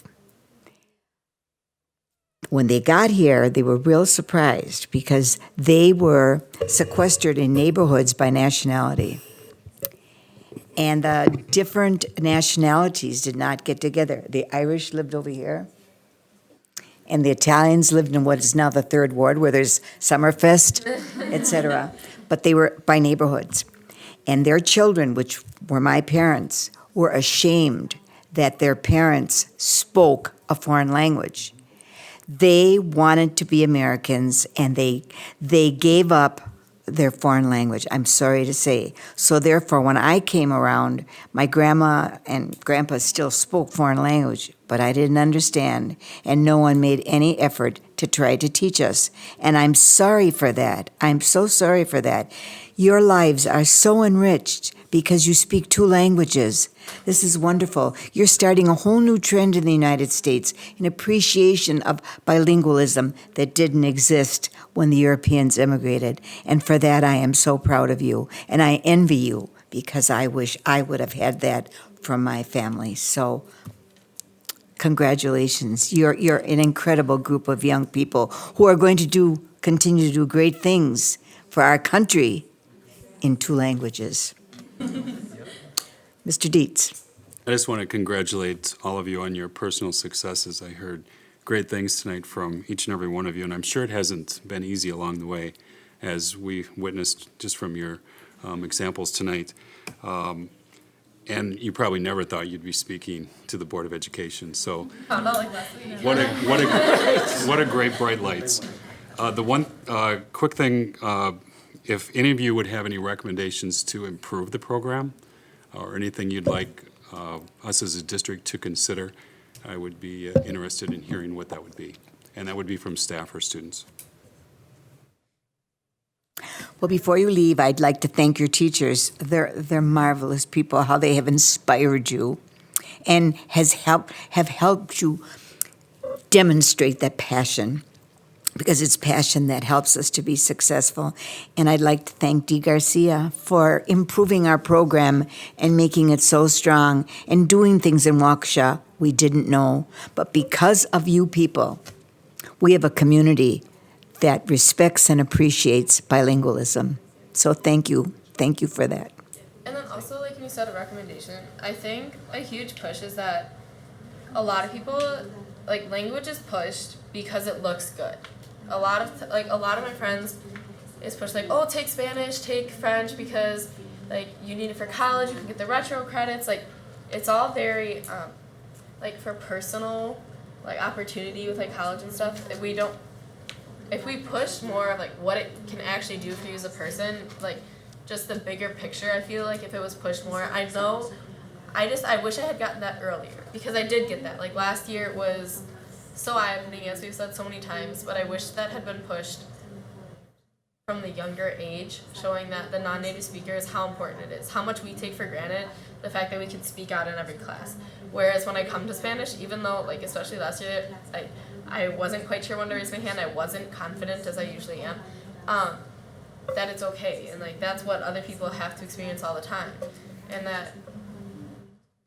When they got here, they were real surprised because they were sequestered in neighborhoods by nationality. And the different nationalities did not get together. The Irish lived over here, and the Italians lived in what is now the Third Ward, where there's Summerfest, etc. But they were by neighborhoods. And their children, which were my parents, were ashamed that their parents spoke a foreign language. They wanted to be Americans, and they gave up their foreign language, I'm sorry to say. So therefore, when I came around, my grandma and grandpa still spoke foreign language, but I didn't understand, and no one made any effort to try to teach us. And I'm sorry for that. I'm so sorry for that. Your lives are so enriched because you speak 2 languages. This is wonderful. You're starting a whole new trend in the United States, an appreciation of bilingualism that didn't exist when the Europeans immigrated. And for that, I am so proud of you. And I envy you because I wish I would have had that from my family. So congratulations. You're an incredible group of young people who are going to continue to do great things for our country in 2 languages. Mr. Dietz. I just want to congratulate all of you on your personal successes. I heard great things tonight from each and every one of you, and I'm sure it hasn't been easy along the way, as we witnessed just from your examples tonight. And you probably never thought you'd be speaking to the Board of Education. So, what a great bright lights. The one quick thing, if any of you would have any recommendations to improve the program, or anything you'd like us as a district to consider, I would be interested in hearing what that would be. And that would be from staff or students. Well, before you leave, I'd like to thank your teachers. They're marvelous people, how they have inspired you and have helped you demonstrate that passion, because it's passion that helps us to be successful. And I'd like to thank Dee Garcia for improving our program and making it so strong and doing things in Waukesha we didn't know. But because of you people, we have a community that respects and appreciates bilingualism. So thank you. Thank you for that. And then also, like, when you said a recommendation, I think a huge push is that a lot of people, like, language is pushed because it looks good. A lot of my friends is pushed like, oh, take Spanish, take French, because like you need it for college, you can get the retro credits. Like, it's all very like for personal like opportunity with like college and stuff. If we push more of like what it can actually do for you as a person, like just the bigger picture, I feel like if it was pushed more, I wish I had gotten that earlier, because I did get that. Like last year it was so eye-opening, as we've said so many times, but I wish that had been pushed from the younger age, showing that the non-native speakers, how important it is, how much we take for granted, the fact that we can speak out in every class. Whereas when I come to Spanish, even though, like, especially last year, I wasn't quite sure when to raise my hand, I wasn't confident as I usually am, that it's okay, and like that's what other people have to experience all the time. And that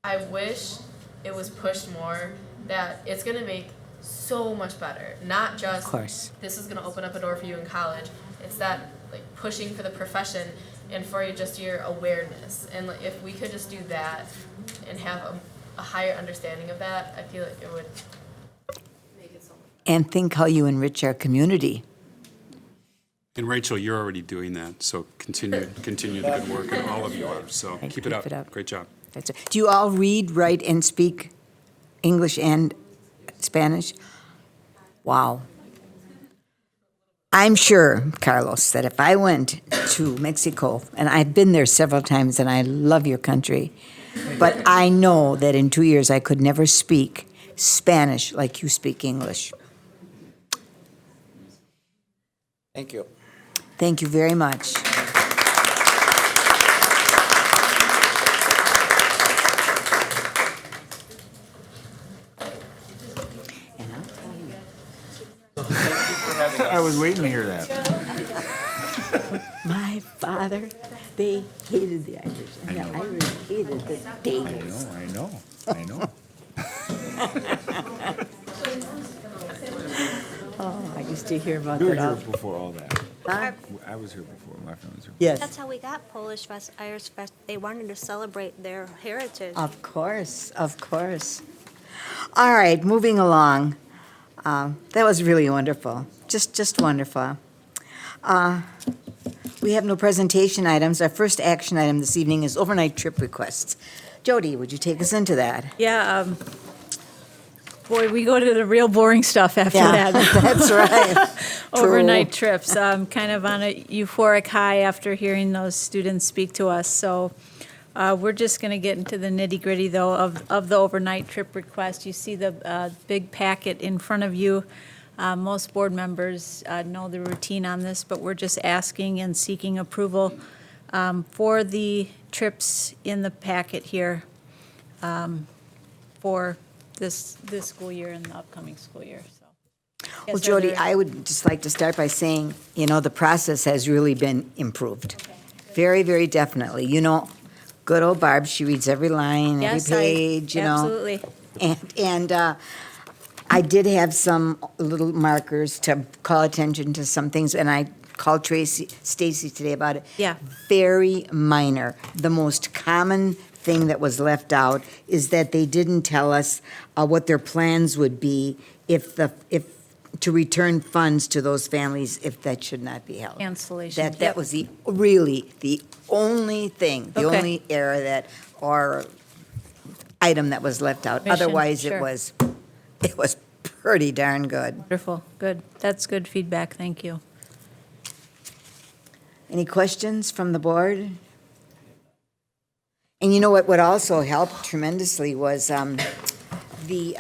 I wish it was pushed more, that it's gonna make so much better. Not just Of course. this is gonna open up a door for you in college. It's that like pushing for the profession and for just your awareness. And like, if we could just do that and have a higher understanding of that, I feel like it would make it so much. And think how you enrich our community. And Rachel, you're already doing that, so continue the good work, and all of you are, so keep it up. Great job. Do you all read, write, and speak English and Spanish? Wow. I'm sure, Carlos, that if I went to Mexico, and I've been there several times, and I love your country, but I know that in 2 years I could never speak Spanish like you speak English. Thank you. Thank you very much. I was waiting to hear that. My father, they hated the Irish, and the Irish hated the Danes. I know. Oh, I used to hear about You were that. here all- before all that. Huh? I was here before, my family was here. Yes. That's how we got Polish Fest, Irish Fest. They wanted to celebrate their heritage. Of course, of course. All right, moving along. That was really wonderful, just wonderful. We have no presentation items. Our first action item this evening is overnight trip requests. Jody, would you take us into that? Yeah, boy, we go to the real boring stuff after Yeah, that. that's right. Overnight True. trips. Kind of on a euphoric high after hearing those students speak to us. So we're just going to get into the nitty gritty, though, of the overnight trip request. You see the big packet in front of you. Most board members know the routine on this, but we're just asking and seeking approval for the trips in the packet here for this school year and the upcoming school year. So. Well, Yes, are Jody, there- I would just like to start by saying, the process has really been improved. Very, very definitely. Good old Barb, she reads every line, every Yes, page, absolutely. And I did have some little markers to call attention to some things, and I called Stacy today about it. Yeah. Very minor. The most common thing that was left out is that they didn't tell us what their plans would be if to return funds to those families if that should not be held. Cancellation. That Yep. was really the only thing, the Okay. only error or item that was left out. Mission, Otherwise, sure. it was pretty darn good. Wonderful, good. That's good feedback, thank you. Any questions from the board? And you know what also helped tremendously was the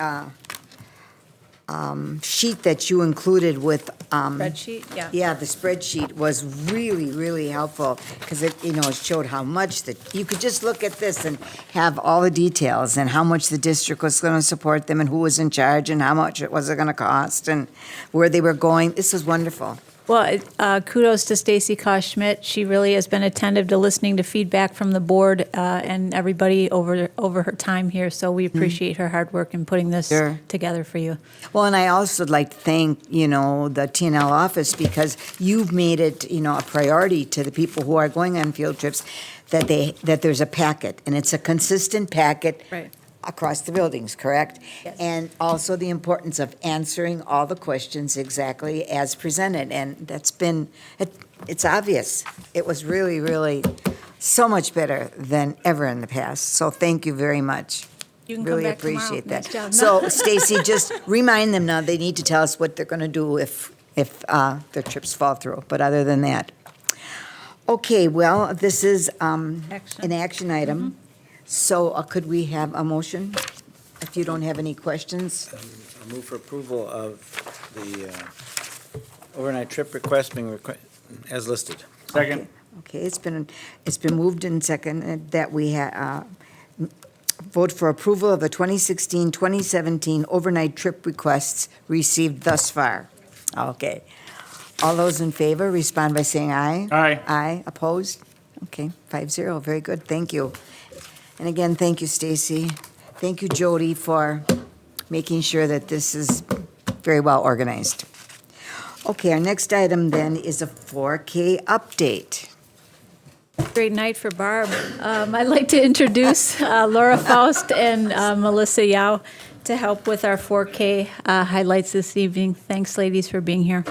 sheet that you included with. Spreadsheet, yeah. Yeah, the spreadsheet was really, really helpful because it showed how much that, you could just look at this and have all the details and how much the district was going to support them and who was in charge and how much it was going to cost and where they were going. This was wonderful. Well, kudos to Stacy Kosh-Schmidt. She really has been attentive to listening to feedback from the board and everybody over her time here, so we appreciate her hard work in putting this Sure. together for you. Well, and I also would like to thank, the TNL office because you've made it, a priority to the people who are going on field trips that there's a packet, and it's a consistent packet Right. across the buildings, correct? Yes. And also the importance of answering all the questions exactly as presented, and that's been, it's obvious. It was really, really so much better than ever in the past, so thank you very much. You can come Really back tomorrow. appreciate that. Nice job. So, Stacy, just remind them now, they need to tell us what they're going to do if their trips fall through, but other than that. Okay, well, this is an action item, so could we have a motion? If you don't have any questions? I move for approval of the overnight trip request as listed. Second. Okay, it's been moved and seconded that we vote for approval of the 2016-2017 overnight trip requests received thus far. Okay. All those in favor, respond by saying aye. Aye. Aye, opposed? Okay, 5-0, very good, thank you. And again, thank you, Stacy. Thank you, Jody, for making sure that this is very well organized. Okay, our next item then is a 4K update. Great night for Barb. I'd like to introduce Laura Faust and Melissa Yao to help with our 4K highlights this evening. Thanks, ladies, for being here.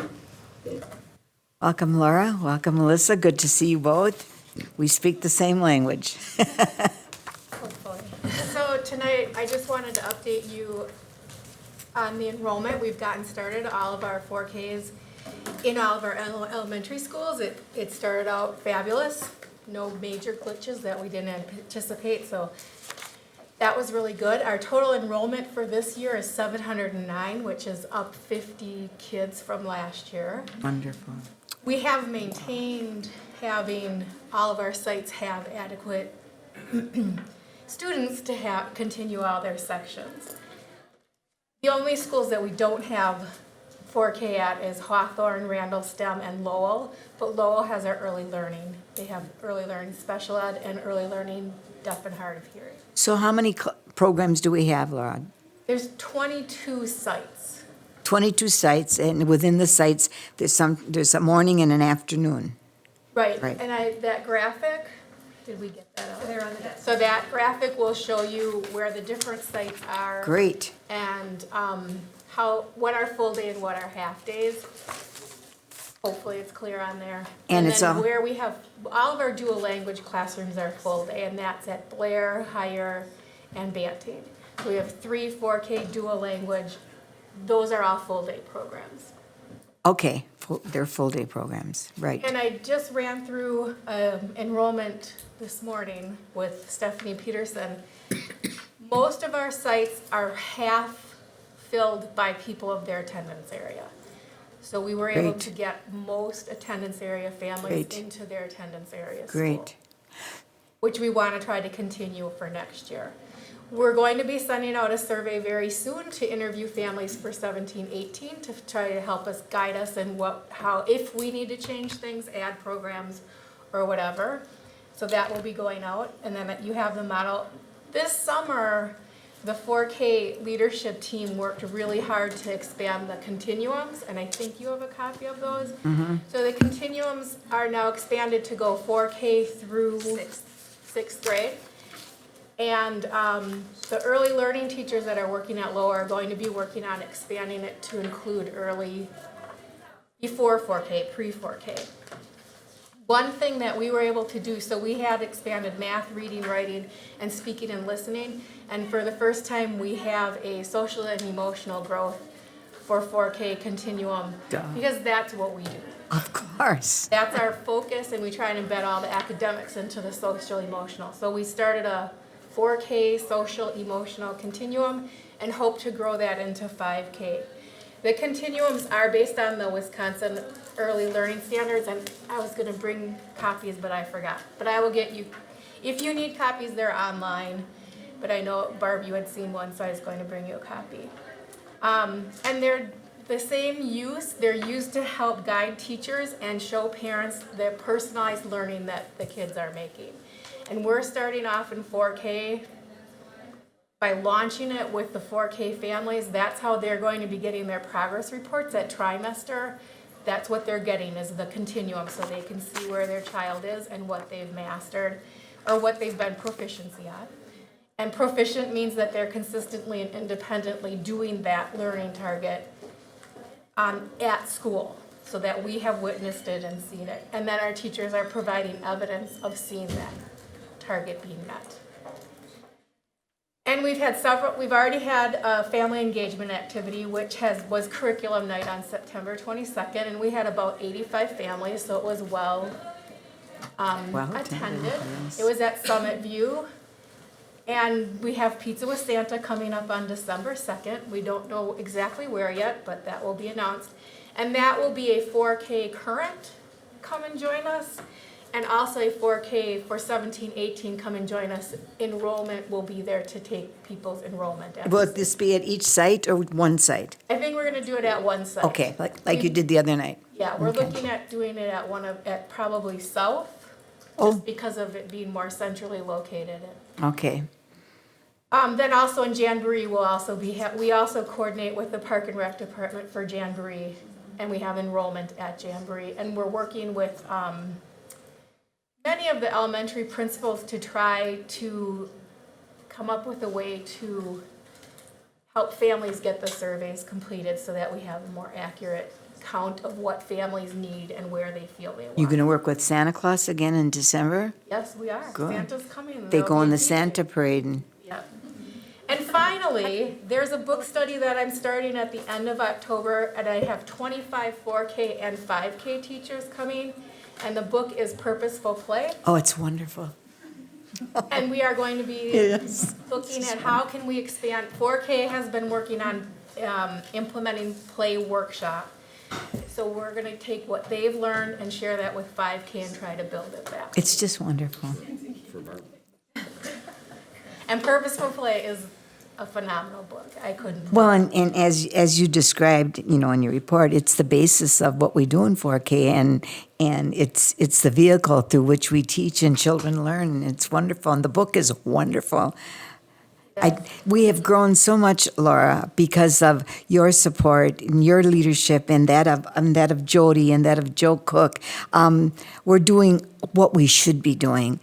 Welcome, Laura. Welcome, Melissa. Good to see you both. We speak the same language. So tonight, I just wanted to update you on the enrollment. We've gotten started, all of our 4Ks in all of our elementary schools. It started out fabulous. No major glitches that we didn't anticipate, so that was really good. Our total enrollment for this year is 709, which is up 50 kids from last year. Wonderful. We have maintained having all of our sites have adequate students to continue all their sections. The only schools that we don't have 4K at is Hawthorne, Randall, STEM, and Lowell, but Lowell has our early learning. They have early learning special ed and early learning deaf and hard of hearing. So how many programs do we have, Laura? There's 22 sites. 22 sites, and within the sites, there's a morning and an afternoon. Right, Right. and that graphic, did we get that out? They're on the desk. So that graphic will show you where the different sites are. Great. And what are full day and what are half days. Hopefully it's clear on there. And it's then all- where we have, all of our dual language classrooms are full day, and that's at Blair, Higher, and Banting. So we have 3 4K dual language. Those are all full day programs. Okay, they're full-day programs, right. And I just ran through enrollment this morning with Stephanie Peterson. Most of our sites are half filled by people of their attendance area. So we were able Great. to get most attendance area families Great. into their attendance area school. Great. Which we want to try to continue for next year. We're going to be sending out a survey very soon to interview families for 17-18 to try to help us guide us in if we need to change things, add programs or whatever. So that will be going out, and then you have the model. This summer, the 4K leadership team worked really hard to expand the continuums, and I think you have a copy of those. So the continuums are now expanded to go 4K through sixth grade. And the early learning teachers that are working at Lowell are going to be working on expanding it to include before 4K, pre-4K. One thing that we were able to do, so we had expanded math, reading, writing, and speaking and listening. And for the first time, we have a social and emotional growth for 4K continuum. Duh. Because that's what we do. Of course. That's our focus, and we try and embed all the academics into the social emotional. So we started a 4K social emotional continuum and hope to grow that into 5K. The continuums are based on the Wisconsin early learning standards, and I was going to bring copies, but I forgot. But I will get you, if you need copies, they're online. But I know, Barb, you had seen one, so I was going to bring you a copy. And they're the same use. They're used to help guide teachers and show parents the personalized learning that the kids are making. And we're starting off in 4K by launching it with the 4K families. That's how they're going to be getting their progress reports at trimester. That's what they're getting, is the continuum, so they can see where their child is and what they've mastered or what they've been proficiency at. And proficient means that they're consistently and independently doing that learning target at school, so that we have witnessed it and seen it. And that our teachers are providing evidence of seeing that target being met. And we've already had a family engagement activity, which was curriculum night on September 22nd, and we had about 85 families, so it was well attended. Yes. It was at Summit View. And we have Pizza with Santa coming up on December 2nd. We don't know exactly where yet, but that will be announced. And that will be a 4K current, come and join us. And also a 4K for 17-18, come and join us. Enrollment will be there to take people's enrollment. Will this be at each site or one site? I think we're going to do it at one site. Okay, like you did the other night. Yeah, we're Okay. looking at doing it at probably South, Oh. just because of it being more centrally located. Okay. Then also in Jamboree, we also coordinate with the Park and Rec Department for Jamboree, and we have enrollment at Jamboree. And we're working with many of the elementary principals to try to come up with a way to help families get the surveys completed so that we have a more accurate count of what families need and where they feel they want. You going to work with Santa Claus again in December? Yes, we are. Good. Santa's coming. They There'll go be in the a DJ. Santa parade and Yep. And finally, there's a book study that I'm starting at the end of October, and I have 25 4K and 5K teachers coming, and the book is Purposeful Play. oh, it's wonderful. And we are going to be Yes. looking at how can we expand. 4K has been working on implementing play workshop. So we're going to take what they've learned and share that with 5K and try to build it back. It's just wonderful. And Purposeful Play is a phenomenal book. I couldn't. Well, and as you described, in your report, it's the basis of what we do in 4K, and it's the vehicle through which we teach and children learn, and it's wonderful, and the book is wonderful. We have grown so much, Laura, because of your support and your leadership, and that of Jody and that of Joe Cook. We're doing what we should be doing.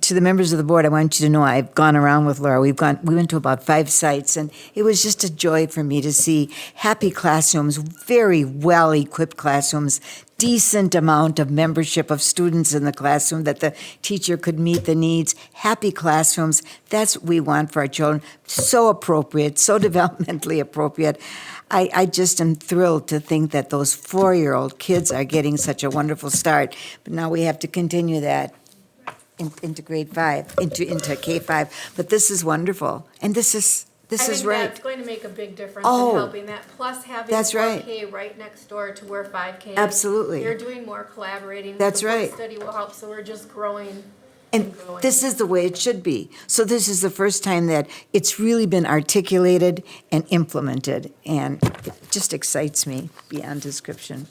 To the members of the board, I want you to know I've gone around with Laura. We went to about 5 sites, and it was just a joy for me to see happy classrooms, very well-equipped classrooms, decent amount of membership of students in the classroom that the teacher could meet the needs, happy classrooms. That's what we want for our children. So appropriate, so developmentally appropriate. I just am thrilled to think that those 4-year-old kids are getting such a wonderful start. But now we have to continue that into grade 5, into K5. But this is wonderful, and this is I think right. that's going to make a big difference Oh, in helping that. Plus having that's 4K right next door to where 5K is. Absolutely. They're doing more collaborating. That's the book right. study will help, so we're just growing. And this is the way it should be. So this is the first time that it's really been articulated and implemented, and it just excites me beyond description.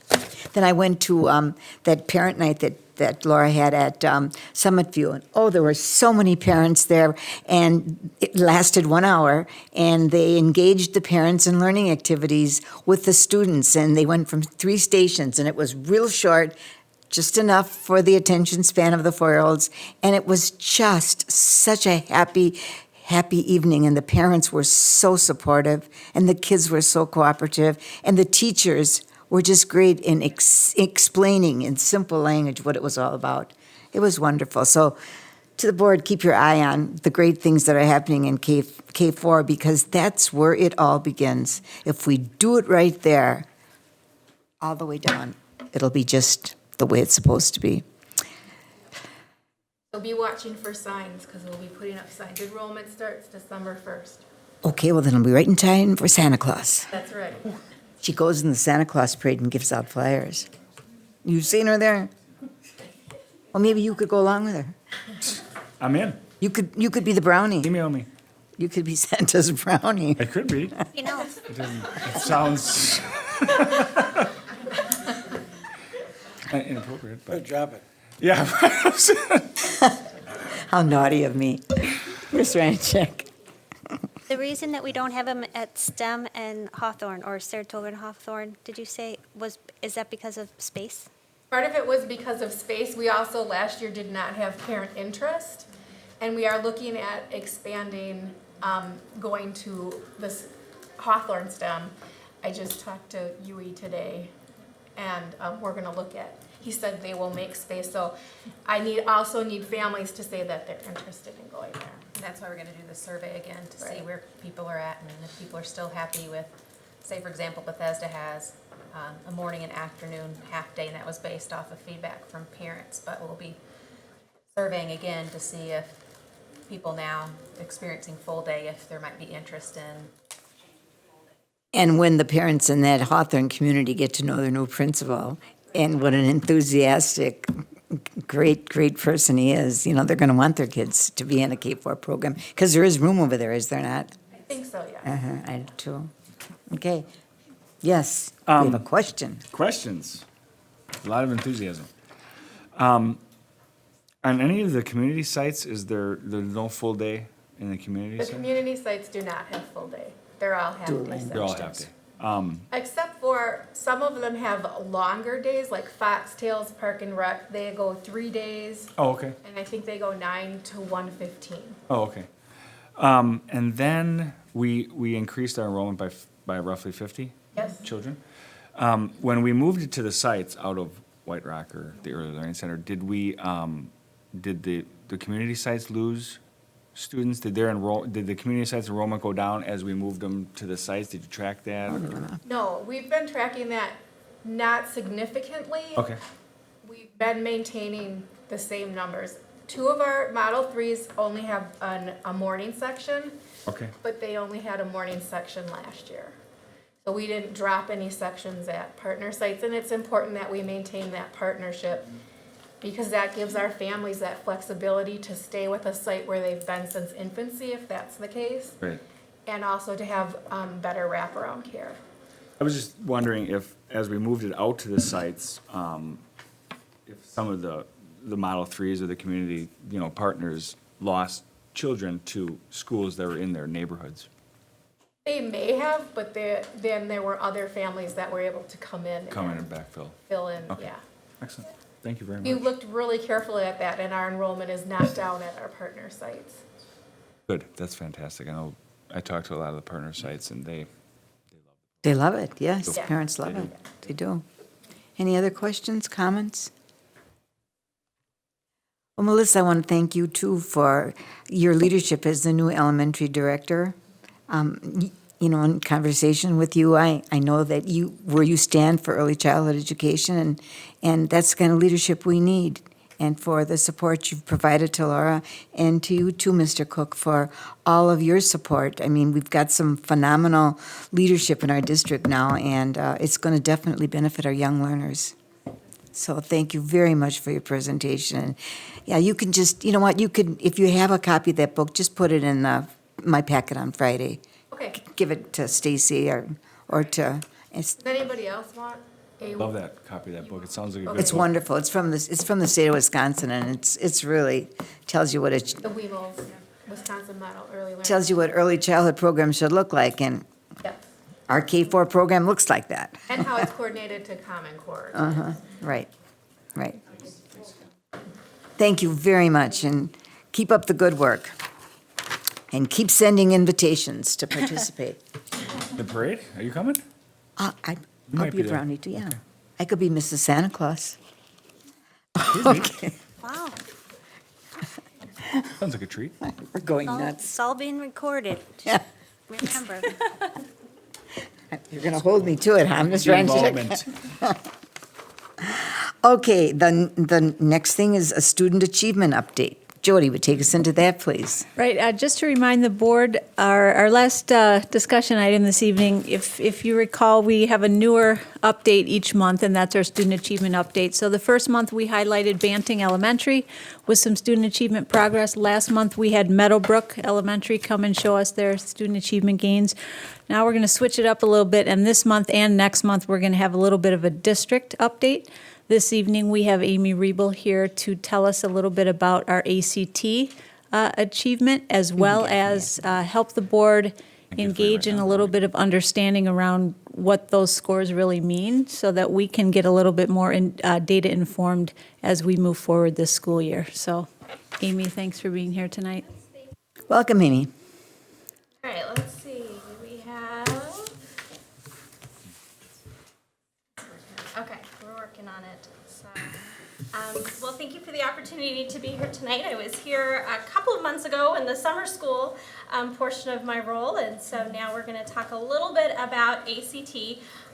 Then I went to that parent night that Laura had at Summit View, and there were so many parents there, and it lasted 1 hour, and they engaged the parents in learning activities with the students, and they went from 3 stations, and it was real short, just enough for the attention span of the 4-year-olds, and it was just such a happy evening, and the parents were so supportive, and the kids were so cooperative, and the teachers were just great in explaining in simple language what it was all about. It was wonderful. So to the board, keep your eye on the great things that are happening in K4, because that's where it all begins. If we do it right there, all the way down, it'll be just the way it's supposed to be. So be watching for signs, because we'll be putting up signs. Enrollment starts December 1st. Okay, well then I'll be right in time for Santa Claus. That's right. She goes in the Santa Claus parade and gives out flyers. You've seen her there? Well, maybe you could go along with her. I'm in. You could be the brownie. Email me. You could be Santa's brownie. I could be. It sounds inappropriate, but drop it. yeah. How naughty of me. Ms. Ranchek. The reason that we don't have them at STEM and Hawthorne, or Saratoga and Hawthorne, did you say, is that because of space? Part of it was because of space. We also last year did not have parent interest, and we are looking at expanding, going to this Hawthorne STEM. I just talked to Yui today, and we're going to look at. He said they will make space, so I also need families to say that they're interested in going there. And that's why we're gonna do the survey again, to see where people are at, and if people are still happy with, say for example, Bethesda has a morning and afternoon half-day, and that was based off of feedback from parents, but we'll be surveying again to see if people now experiencing full day, if there might be interest in. And when the parents in that Hawthorne community get to know their new principal, and what an enthusiastic, great person he is, they're going to want their kids to be in a K4 program, because there is room over there, is there not? I think so, yeah. I do too. Okay. Yes, we have a question. Questions. A lot of enthusiasm. On any of the community sites, is there no full day in the community The center? community sites do not have full day. They're all half Dual day language. They're all sections. half day. Except for some of them have longer days, like Foxtails Park and Rec. They go 3 days, Oh, okay. and I think they go 9 to 1:15. Oh, okay. And then we increased our enrollment by roughly 50 Yes. children. When we moved it to the sites out of White Rock or the Early Learning Center, did the community sites lose students? Did the community sites enrollment go down as we moved them to the sites? Did you track that? No, we've been tracking that not significantly. Okay. We've been maintaining the same numbers. 2 of our Model 3s only have a morning section, Okay. but they only had a morning section last year. So we didn't drop any sections at partner sites, and it's important that we maintain that partnership because that gives our families that flexibility to stay with a site where they've been since infancy, if that's the case, Great. and also to have better wraparound care. I was just wondering if, as we moved it out to the sites, if some of the Model 3s or the community, partners lost children to schools that were in their neighborhoods. They may have, but then there were other families that were able to come in And backfill. fill in, Okay. yeah. Excellent. Thank you very We much. looked really carefully at that, and our enrollment is not down at our partner sites. Good. That's fantastic. I know I talked to a lot of the partner sites and they Love it, yes. Yeah. Parents love it. They do. Any other questions, comments? Well, Melissa, I want to thank you too for your leadership as the new elementary director. In conversation with you, I know that where you stand for early childhood education, and that's the kind of leadership we need. And for the support you've provided to Laura, and to you too, Mr. Cook, for all of your support. I mean, we've got some phenomenal leadership in our district now, and it's going to definitely benefit our young learners. So thank you very much for your presentation. And yeah, you can just, you could, if you have a copy of that book, just put it in my packet on Friday. Okay. Give it to Stacy or to, Does anybody else want a? love that copy of that book. It sounds like a good it's book. wonderful. It's from the state of Wisconsin, and it's really tells you what The Weemels, Wisconsin Model Early Learning. tells you what early childhood programs should look like, and Yep. our K-4 program looks like that. And how it's coordinated to Common Core. Right. Thank you very much, and keep up the good work. And keep sending invitations to participate. The parade? Are you coming? I'll might be be a there. brownie too, yeah. I could be Mrs. Santa Claus. Okay, Wow. Sounds like a treat. we're going It's nuts. all being recorded. Yeah. Remember. You're going to hold me to it, huh, Ms. Your Ranchik? involvement. Okay, the next thing is a student achievement update. Jody would take us into that, please. Right, just to remind the board, our last discussion item this evening, if you recall, we have a newer update each month, and that's our student achievement update. So the first month, we highlighted Banting Elementary with some student achievement progress. Last month, we had Meadowbrook Elementary come and show us their student achievement gains. Now we're going to switch it up a little bit, and this month and next month, we're going to have a little bit of a district update. This evening, we have Amy Riebel here to tell us a little bit about our ACT achievement, as well as help the board engage in a little bit of understanding around what those scores really mean, so that we can get a little bit more data informed as we move forward this school year. So, Amy, thanks for being here tonight. Welcome, Amy. All right, let's see. We have. Okay, we're working on it. So, well, thank you for the opportunity to be here tonight. I was here a couple of months ago in the summer school portion of my role, and so now we're going to talk a little bit about ACT.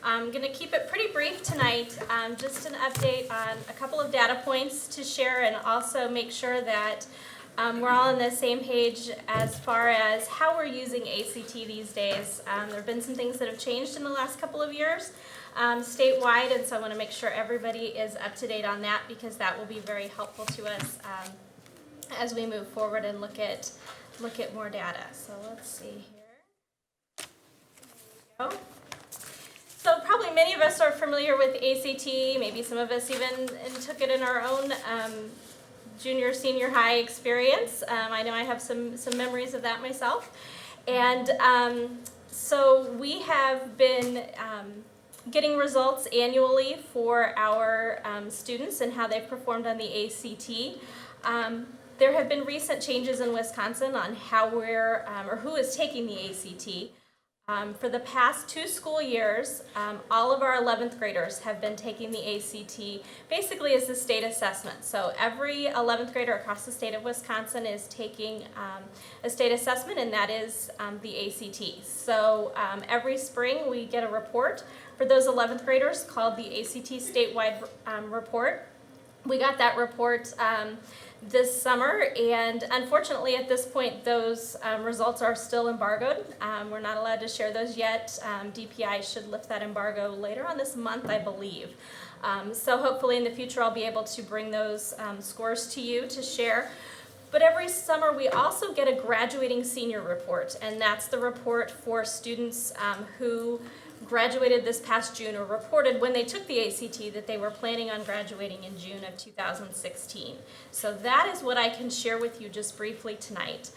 I'm going to keep it pretty brief tonight, just an update on a couple of data points to share, and also make sure that we're all on the same page as far as how we're using ACT these days. There have been some things that have changed in the last couple of years statewide, and so I want to make sure everybody is up to date on that, because that will be very helpful to us as we move forward and look at more data. So let's see here. There we go. So probably many of us are familiar with ACT. Maybe some of us even took it in our own junior, senior high experience. I know I have some memories of that myself. And so we have been getting results annually for our students and how they've performed on the ACT. There have been recent changes in Wisconsin on how we're, or who is taking the ACT. For the past 2 school years, all of our 11th graders have been taking the ACT basically as a state assessment. So every 11th grader across the state of Wisconsin is taking a state assessment, and that is the ACT. So every spring we get a report for those 11th graders called the ACT statewide report. We got that report this summer, and unfortunately at this point those results are still embargoed. We're not allowed to share those yet. DPI should lift that embargo later on this month, I believe. So hopefully in the future I'll be able to bring those scores to you to share. But every summer we also get a graduating senior report, and that's the report for students who graduated this past June or reported when they took the ACT that they were planning on graduating in June of 2016. So that is what I can share with you just briefly tonight.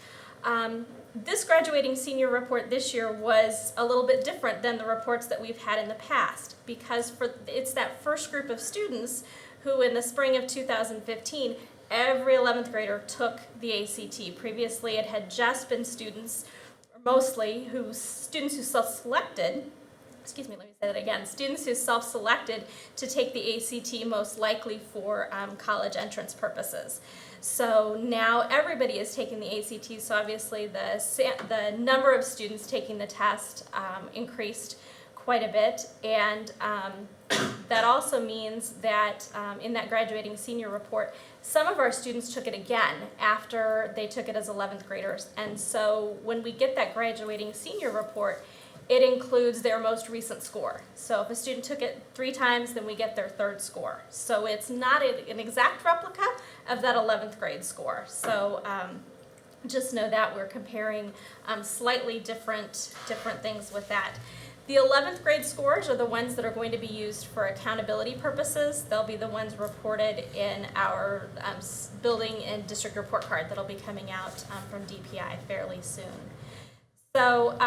This graduating senior report this year was a little bit different than the reports that we've had in the past, because it's that first group of students who in the spring of 2015, every 11th grader took the ACT. Previously it had just been students, mostly students who self-selected, excuse me, let me say that again, students who self-selected to take the ACT most likely for college entrance purposes. So now everybody is taking the ACT, so obviously the number of students taking the test increased quite a bit, and that also means that in that graduating senior report, some of our students took it again after they took it as 11th graders. And so when we get that graduating senior report, it includes their most recent score. So if a student took it 3 times, then we get their 3rd score. So it's not an exact replica of that 11th grade score. So just know that we're comparing slightly different things with that. The 11th grade scores are the ones that are going to be used for accountability purposes. They'll be the ones reported in our building and district report card that'll be coming out from DPI fairly soon. So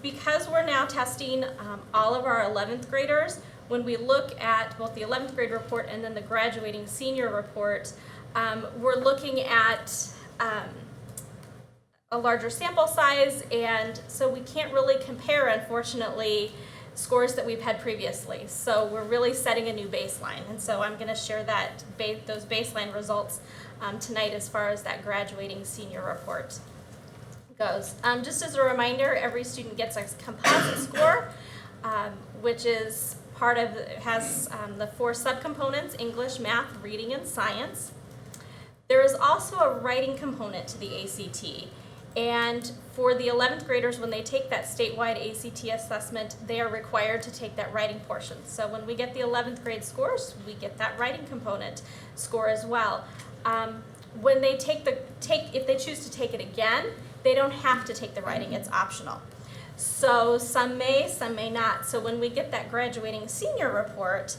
because we're now testing all of our 11th graders, when we look at both the 11th grade report and then the graduating senior report, we're looking at a larger sample size, and so we can't really compare, unfortunately, scores that we've had previously. So we're really setting a new baseline, and so I'm going to share those baseline results tonight as far as that graduating senior report goes. Just as a reminder, every student gets a composite score, which is has the 4 subcomponents: English, math, reading, and science. There is also a writing component to the ACT. And for the 11th graders, when they take that statewide ACT assessment, they are required to take that writing portion. So when we get the 11th grade scores, we get that writing component score as well. When they if they choose to take it again, they don't have to take the writing, it's optional. So some may not. So when we get that graduating senior report,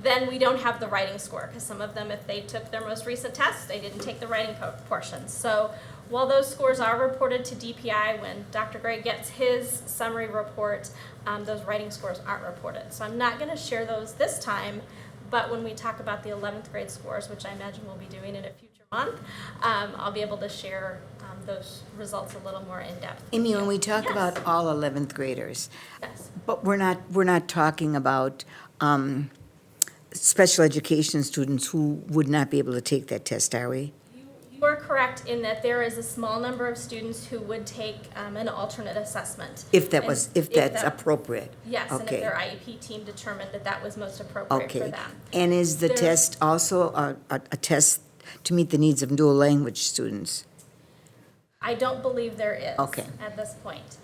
then we don't have the writing score, because some of them, if they took their most recent test, they didn't take the writing portion. So while those scores are reported to DPI when Dr. Gray gets his summary report, those writing scores aren't reported. So I'm not going to share those this time, but when we talk about the 11th grade scores, which I imagine we'll be doing in a future month, I'll be able to share those results a little more in depth. Amy, when we talk about all 11th graders, but we're not talking about special education students who would not be able to take that test, are we? You are correct in that there is a small number of students who would take an alternate assessment. If that's appropriate. Yes, and if Okay. their IEP team determined that that was most appropriate for Okay. them. And is the test also a test to meet the needs of dual language students? I don't believe there is Okay. at this point.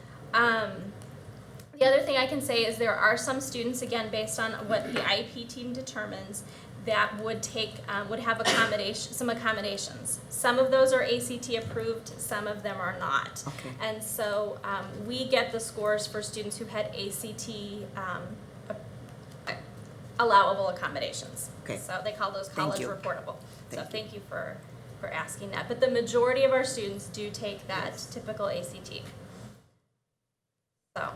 The other thing I can say is there are some students, again, based on what the IEP team determines, that would have some accommodations. Some of those are ACT approved, some of them are not. Okay. And so we get the scores for students who had ACT allowable accommodations. Okay. So they call those Thank college you. reportable. So Thank you. thank you for for asking that. But the majority of our students do take that typical ACT. So,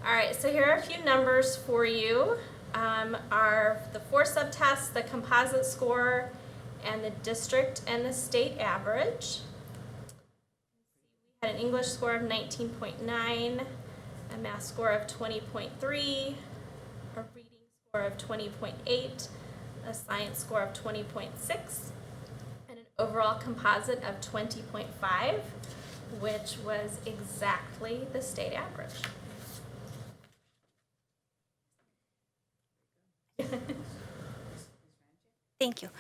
all right, so here are a few numbers for you. Are the 4 subtests, the composite score, and the district and the state average. We had an English score of 19.9, a math score of 20.3, a reading score of 20.8, a science score of 20.6, and an overall composite of 20.5, which was exactly the state average. Thank you.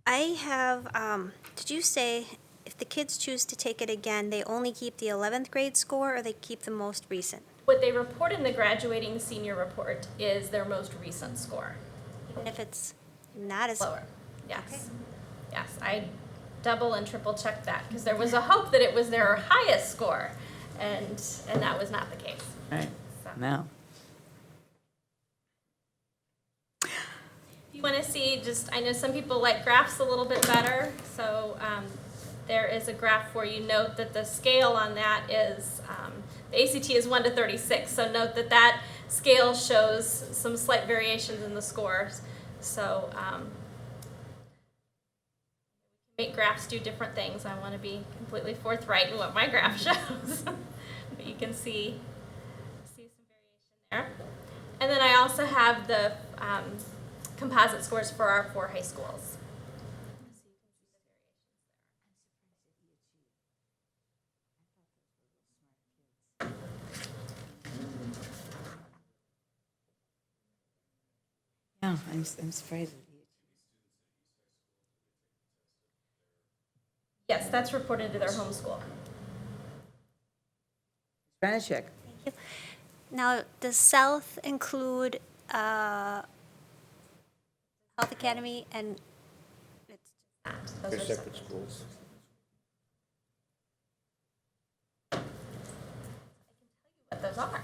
I have, did you say if the kids choose to take it again, they only keep the 11th grade score or they keep the most recent? What they report in the graduating senior report is their most recent score. Even if it's not as lower. Yes. Okay. Yes, I double and triple checked that because there was a hope that it was their highest score, and that was not the case. Right. So. No. If you want to see, I know some people like graphs a little bit better, so there is a graph for you. Note that the scale on that is, the ACT is 1 to 36, so note that that scale shows some slight variations in the scores. So make graphs do different things. I want to be completely forthright in what my graph shows. But you can see some variation there. And then I also have the composite scores for our 4 high schools. Yeah, I'm surprised. Yes, that's reported to their home school. Spanish check. Thank you. Now, does South include Health Academy and it's They're separate schools. What those are.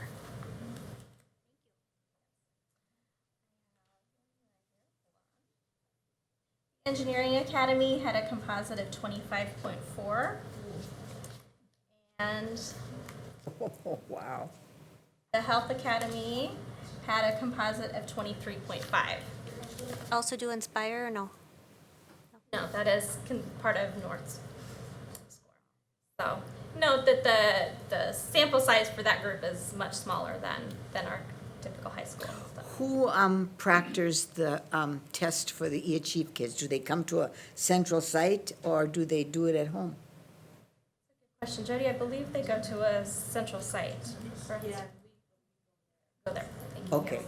Engineering Academy had a composite of 25.4. And Oh, wow. the Health Academy had a composite of 23.5. also do Inspire or no? No, that is part of North's score. So note that the sample size for that group is much smaller than our typical high school. So. Who proctors the test for the eAchieve kids? Do they come to a central site or do they do it at home? Question, Jody. I believe they go to a central site. Yeah. Go there. Thank you. Okay.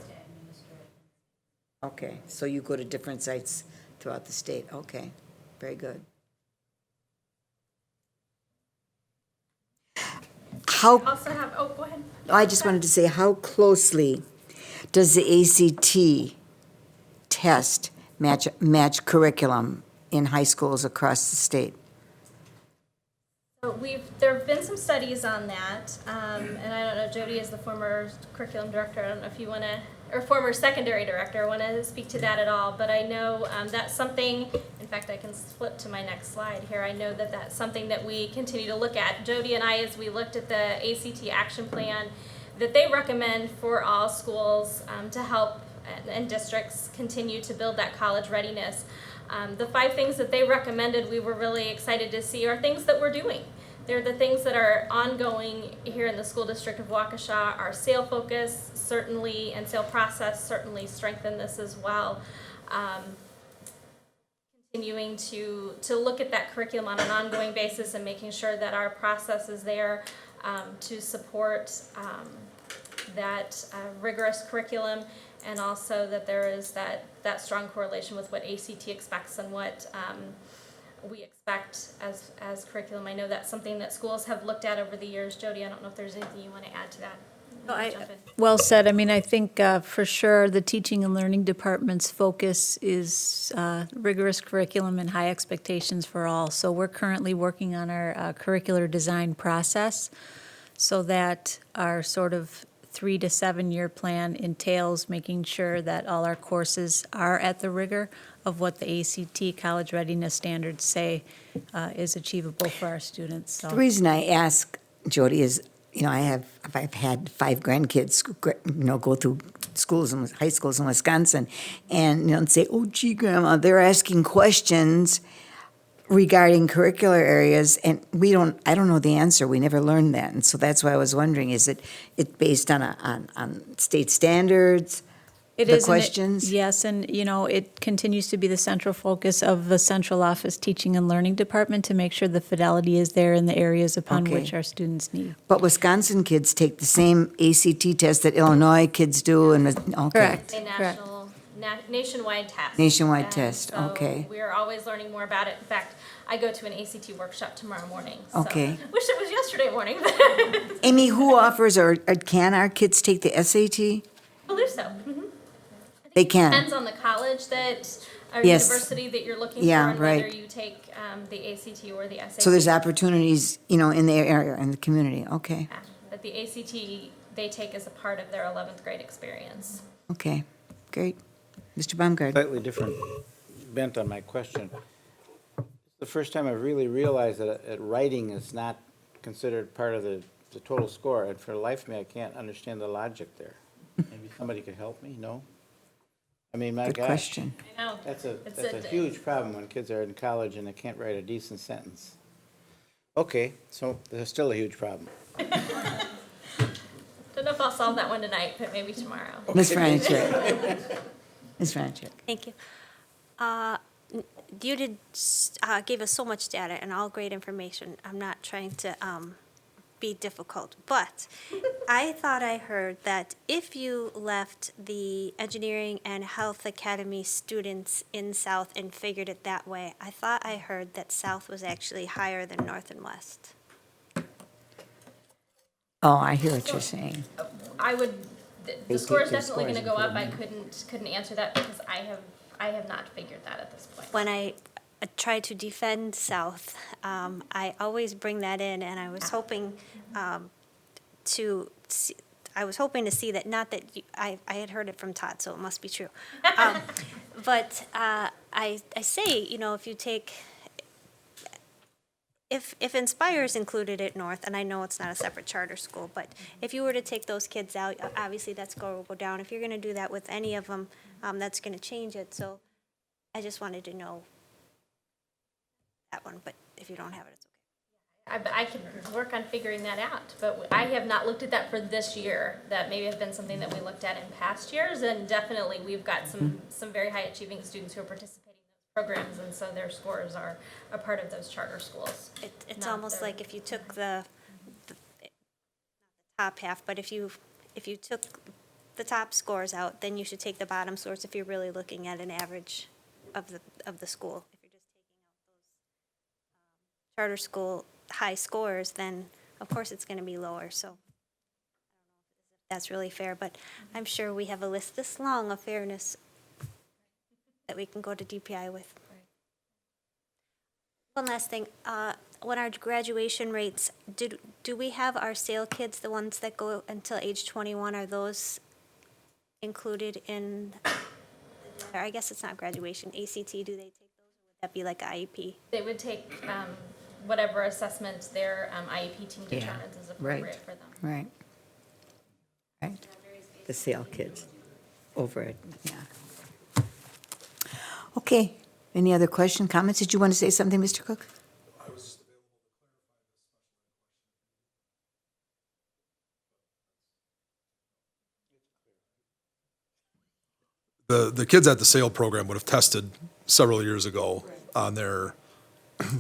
Okay, so you go to different sites throughout the state. Okay, very good. How, We also have, oh, go ahead. I just wanted to say, how closely does the ACT test match curriculum in high schools across the state? So there have been some studies on that, and I don't know, Jody is the former curriculum director, I don't know if you want to, or former secondary director, want to speak to that at all, but I know that's something, in fact, I can flip to my next slide here, I know that that's something that we continue to look at. Jody and I, as we looked at the ACT action plan, that they recommend for all schools to help and districts continue to build that college readiness. The 5 things that they recommended we were really excited to see are things that we're doing. They're the things that are ongoing here in the school district of Waukesha. Our SAIL focus certainly, and SAIL process certainly strengthen this as well. Continuing to look at that curriculum on an ongoing basis and making sure that our process is there to support that rigorous curriculum, and also that there is that strong correlation with what ACT expects and what we expect as curriculum. I know that's something that schools have looked at over the years. Jody, I don't know if there's anything you want to add to that. Well said. I mean, I think for sure the teaching and learning department's focus is rigorous curriculum and high expectations for all. So we're currently working on our curricular design process so that our sort of 3 to 7 year plan entails making sure that all our courses are at the rigor of what the ACT college readiness standards say is achievable for our students. So The reason I ask, Jody, is, I've had 5 grandkids, go through schools and high schools in Wisconsin, and say, "Oh, gee, Grandma, they're asking questions regarding curricular areas, and I don't know the answer. We never learned that." And so that's why I was wondering, is it based on state standards? it The is, and questions? yes, and it continues to be the central focus of the central office teaching and learning department to make sure the fidelity is there in the areas upon Okay. which our students need. But Wisconsin kids take the same ACT test that Illinois kids do, and, okay. Correct. A nationwide test. Nationwide And test, so okay. we are always learning more about it. In fact, I go to an ACT workshop tomorrow morning. So Okay. wish it was yesterday morning, but Amy, who offers, or can our kids take the SAT? I believe so. Mhm. They can. Depends on the college or Yes. university that you're looking Yeah, for and whether right. you take the ACT or the SAT. So there's opportunities, in the area, in the community, okay, But the ACT they take as a part of their 11th grade experience. okay, great. Mr. Baumgart? Slightly different bent on my question. The first time I really realized that writing is not considered part of the total score, and for the life of me, I can't understand the logic there. Maybe somebody could help me, no? I mean, my Good gosh. question. I know. That's It's a huge problem when kids are in college and they can't write a decent sentence. Okay, so there's still a huge problem. Don't know if I'll solve that one tonight, but maybe tomorrow. Ms. Franchek? Ms. Franchek? Thank you. You gave us so much data and all great information. I'm not trying to be difficult, but I thought I heard that if you left the engineering and health academy students in South and figured it that way, I thought I heard that South was actually higher than North and West. Oh, I hear what you're saying. I would. The They score is take your definitely going to scores go and up. put I them couldn't answer that because I have not figured that at this point. When I try to defend South, I always bring that in, and I was hoping to see, that, not that I had heard it from Todd, so it must be true. But I say, if you take, if Inspire is included at North, and I know it's not a separate charter school, but if you were to take those kids out, obviously that score will go down. If you're going to do that with any of them, that's going to change it. So I just wanted to know that one, but if you don't have it, it's okay. I can work on figuring that out, but I have not looked at that for this year. That maybe have been something that we looked at in past years, and definitely we've got some very high achieving students who are participating in those programs, and so their scores are a part of those charter schools. It's almost like if you took the top half, but if you took the top scores out, then you should take the bottom scores if you're really looking at an average of the school. If you're just taking out those charter school high scores, then of course it's going to be lower. So I don't know if that's really fair, but I'm sure we have a list this long of fairness that we can go to DPI with. One last thing, when our graduation rates, do we have our SAIL kids, the ones that go until age 21, are those included in, or I guess it's not graduation, ACT, do they take those, or would that be like IEP? They would take whatever assessment their IEP team determines is appropriate for them. Right. Right. The SAIL kids over it, yeah. Okay, any other question, comments? Did you want to say something, Mr. Cook? The kids at the SAIL program would have tested several years ago on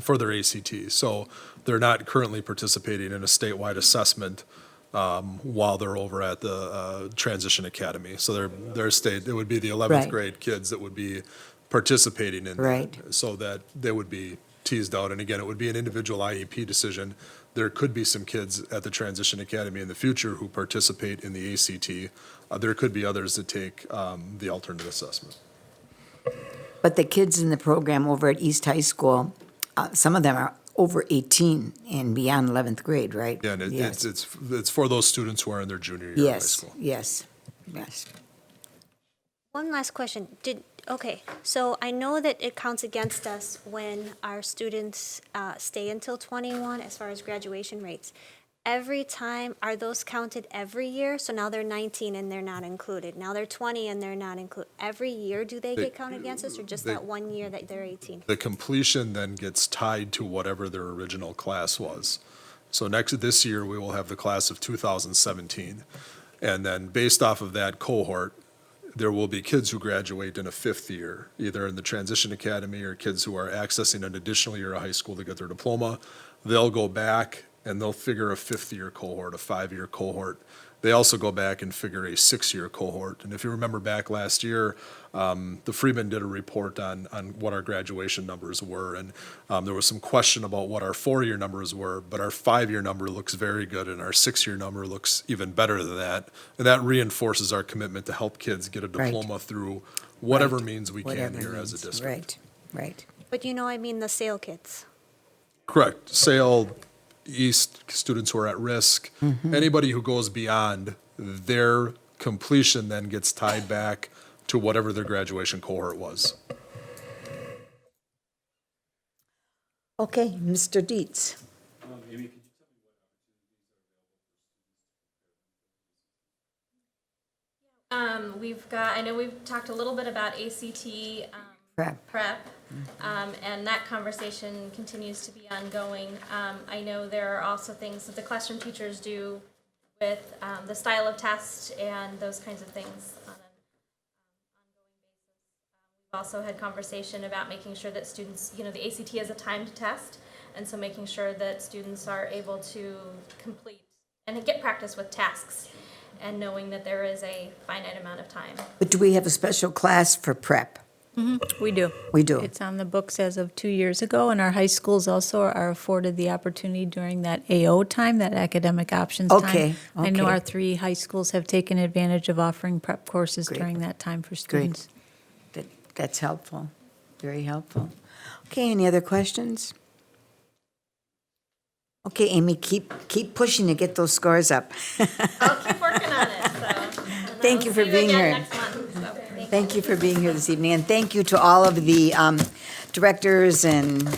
for their ACT. So they're not currently participating in a statewide assessment while they're over at the Transition Academy. So their state, it would be the 11th Right. grade kids that would be participating in that. Right. So that they would be teased out. And again, it would be an individual IEP decision. There could be some kids at the Transition Academy in the future who participate in the ACT. There could be others that take the alternate assessment. But the kids in the program over at East High School, some of them are over 18 and beyond 11th grade, right? Yeah, and Yes. it's for those students who are in their junior year of high Yes, school. yes, yes. One last question. Okay, so I know that it counts against us when our students stay until 21 as far as graduation rates. Every time, are those counted every year? So now they're 19 and they're not included. Now they're 20 and they're not included. Every year do they get counted against us, or just that 1 year that they're 18? The completion then gets tied to whatever their original class was. So this year, we will have the class of 2017. And then based off of that cohort, there will be kids who graduate in a fifth year, either in the transition academy or kids who are accessing an additional year of high school to get their diploma. They'll go back and they'll figure a fifth-year cohort, a 5-year cohort. They also go back and figure a 6-year cohort. And if you remember back last year, the Freeman did a report on what our graduation numbers were. And there was some question about what our 4-year numbers were, but our 5-year number looks very good and our 6-year number looks even better than that. And that reinforces our commitment to help kids get a diploma through whatever means we can here as a district. Right. But I mean the SAIL kids. Correct. SAIL, East, students who are at risk, anybody who goes beyond, their completion then gets tied back to whatever their graduation cohort was. Okay, Mr. Dietz. I know we've talked a little bit about ACT prep, and that conversation continues to be ongoing. I know there are also things that the classroom teachers do with the style of test and those kinds of things on an ongoing basis. We've also had conversation about making sure that students, the ACT is a timed test, and so making sure that students are able to complete and get practice with tasks and knowing that there is a finite amount of time. But do we have a special class for prep? We do. We do. It's on the books as of 2 years ago, and our high schools also are afforded the opportunity during that AO time, that academic options time. Okay, I know okay. our 3 high schools have taken advantage of offering prep courses Great. during that time for students. That's helpful, very helpful. Okay, any other questions? Okay, Amy, keep pushing to get those scores up. I'll keep working on it, so. Thank you for being here. Next month, so. Thank you for being here this evening, and thank you to all of the directors and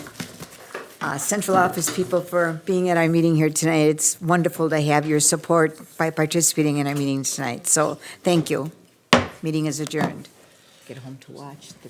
central office people for being at our meeting here tonight. It's wonderful to have your support by participating in our meetings tonight, so thank you. Meeting is adjourned. Get home to watch the